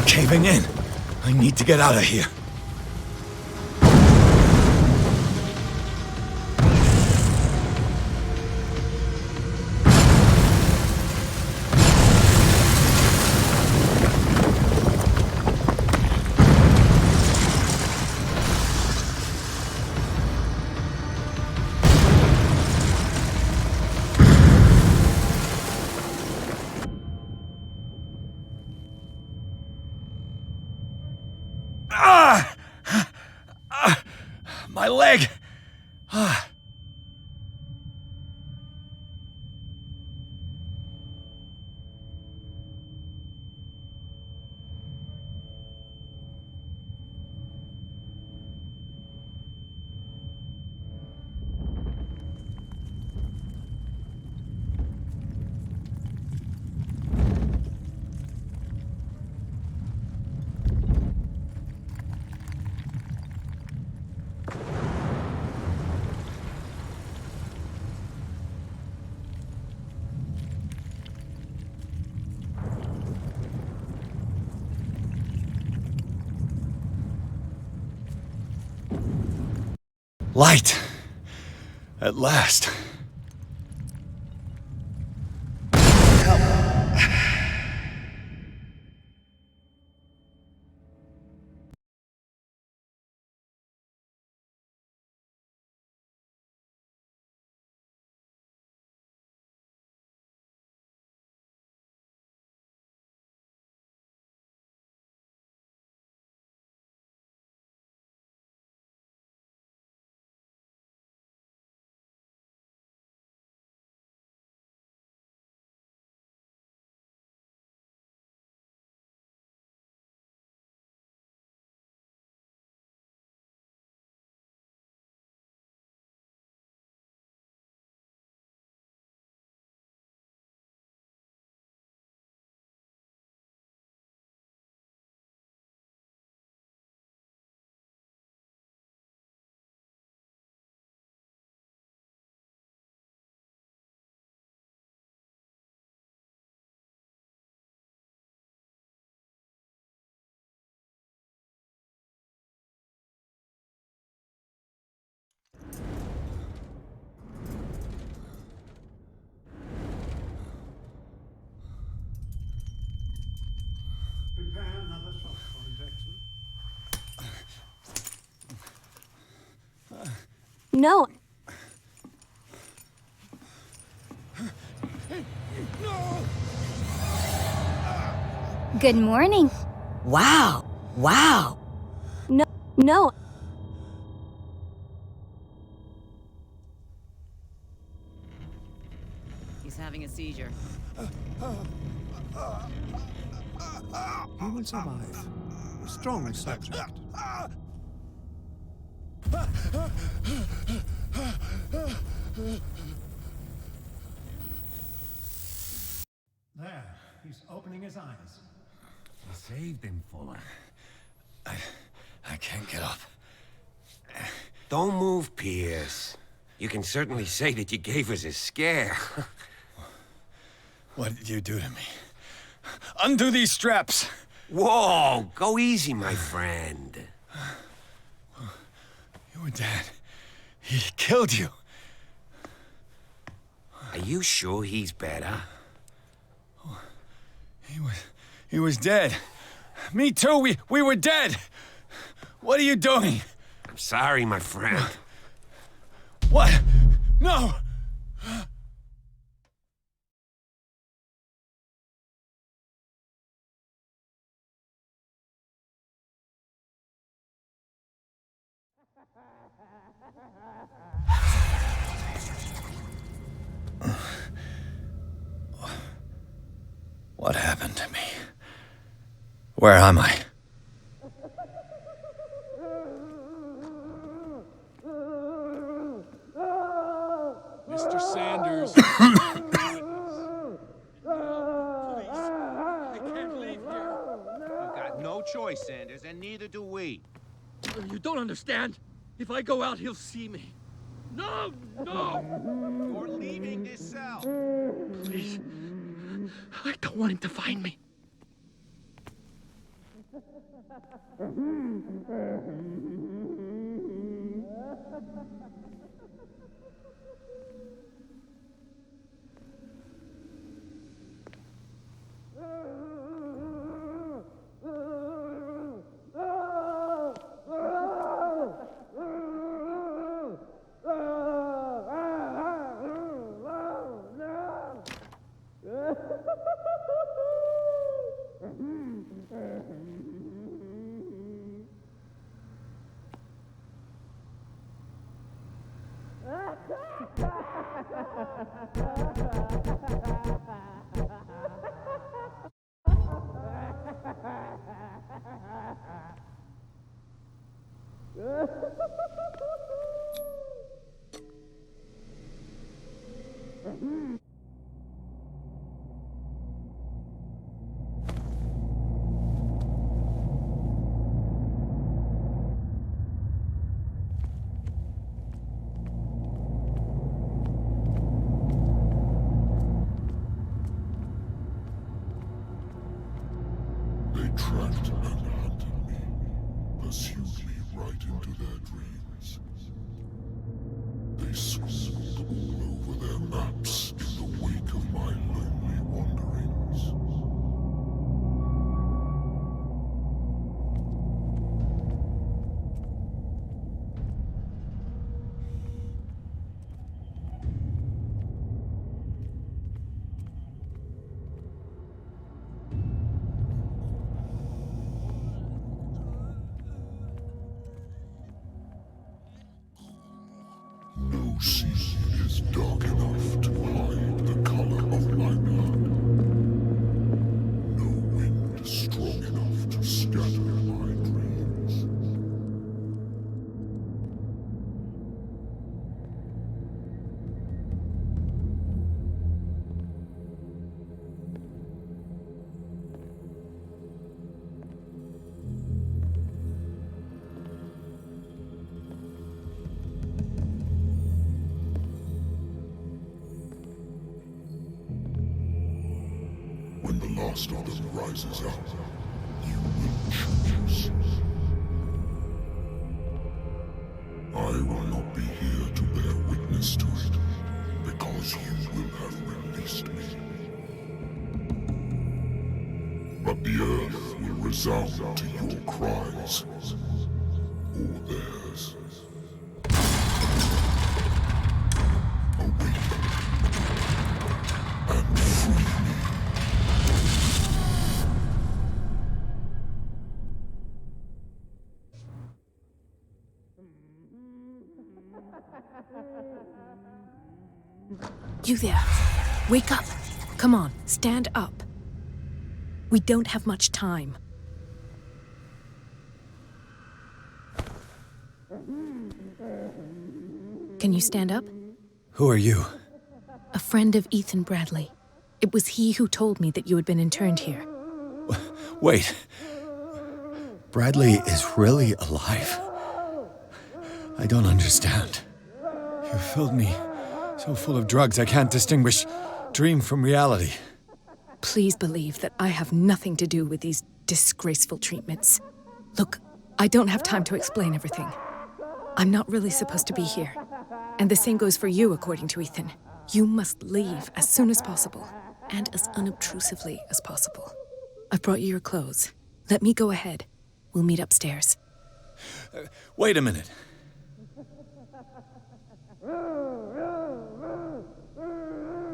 Caving in. I need to get out of here. My leg! Light! At last. No. Good morning. Wow. Wow. No. No. He's having a seizure. He will survive. Strong subject. There, he's opening his eyes. You saved him, Fuller. I can't get up. Don't move, Pierce. You can certainly say that you gave us a scare. What did you do to me? Undo these straps! Whoa! Go easy, my friend. You were dead. He killed you. Are you sure he's better? He was dead. Me too, we were dead. What are you doing? I'm sorry, my friend. What? No! What happened to me? Where am I? Mr. Sanders. Please. I can't leave here. You've got no choice, Sanders, and neither do we. You don't understand. If I go out, he'll see me. No! No! You're leaving this cell. Please. I don't want him to find me. They tracked and hunted me, pursued me right into their dreams. They scribbled all over their maps in the wake of my lonely wanderings. No sea is dark enough to hide the color of my blood. No wind strong enough to scatter my dreams. When the last of them rises up, you will choose. I will not be here to bear witness to it, because you will have released me. But the earth will resound to your cries, or theirs. You there. Wake up. Come on, stand up. We don't have much time. Can you stand up? Who are you? A friend of Ethan Bradley. It was he who told me that you had been interned here. Wait. Bradley is really alive? I don't understand. You filled me so full of drugs I can't distinguish dream from reality. Please believe that I have nothing to do with these disgraceful treatments. Look, I don't have time to explain everything. I'm not really supposed to be here. And the same goes for you, according to Ethan. You must leave as soon as possible, and as unobtrusively as possible. I've brought you your clothes. Let me go ahead. We'll meet upstairs. Wait a minute.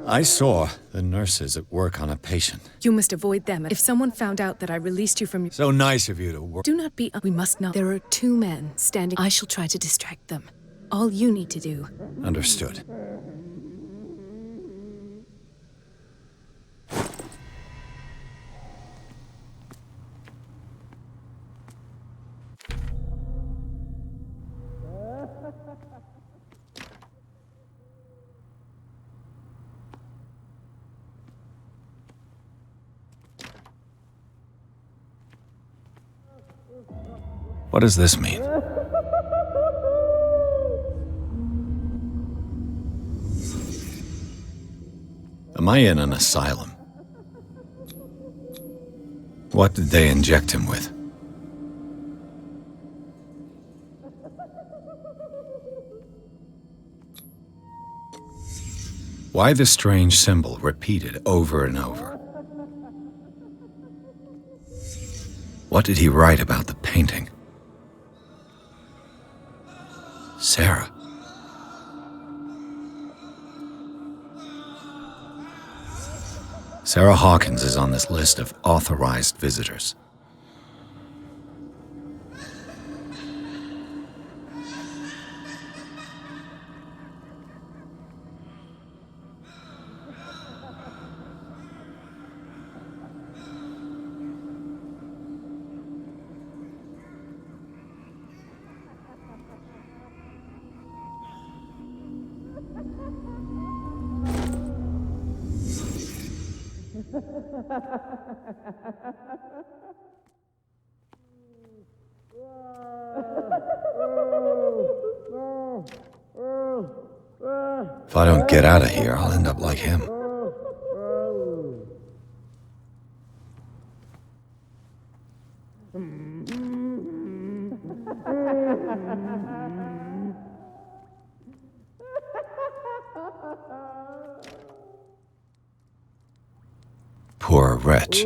I saw the nurses at work on a patient. You must avoid them. If someone found out that I released you from... So nice of you to work. Do not be... We must not. There are 2 men standing. I shall try to distract them. All you need to do... Understood. What does this mean? Am I in an asylum? What did they inject him with? Why the strange symbol repeated over and over? What did he write about the painting? Sarah. Sarah Hawkins is on this list of authorized visitors. If I don't get out of here, I'll end up like him. Poor wretch.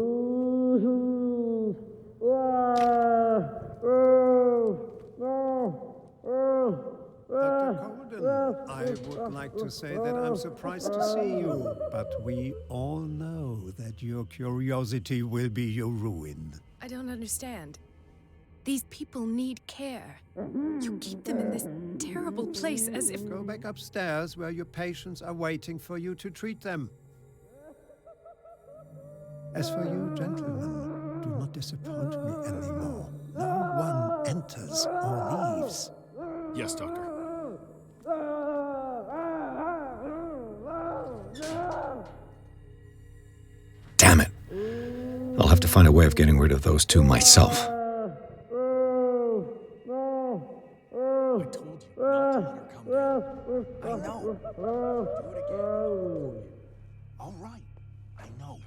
I would like to say that I'm surprised to see you, but we all know that your curiosity will be your ruin. I don't understand. These people need care. You keep them in this terrible place as if... Go back upstairs where your patients are waiting for you to treat them. As for you, gentlemen, do not disappoint me anymore. No one enters or leaves. Yes, Doctor. Damn it. I'll have to find a way of getting rid of those 2 myself. I told you not to let her come down. I know. Do it again. All right. I know.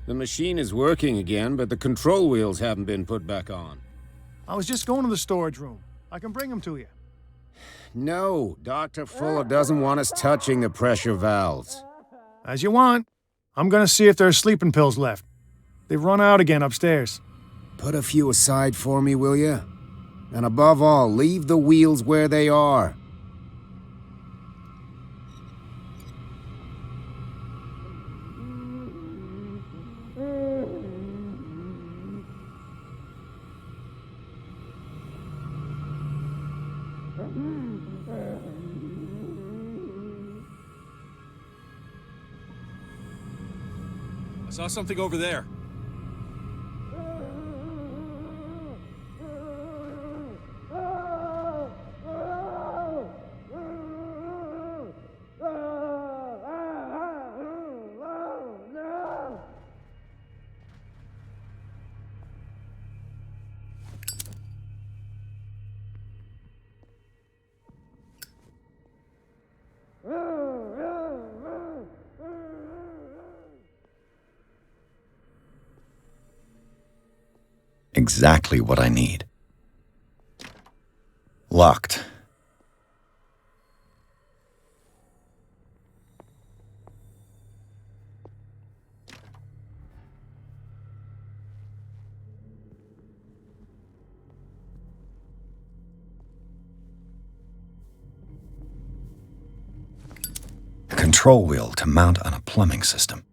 The machine is working again, but the control wheels haven't been put back on. I was just going to the storage room. I can bring them to you. No, Dr. Fuller doesn't want us touching the pressure valves. As you want. I'm gonna see if there's sleeping pills left. They've run out again upstairs. Put a few aside for me, will you? And above all, leave the wheels where they are. I saw something over there. Exactly what I need. Locked. A control wheel to mount on a plumbing system.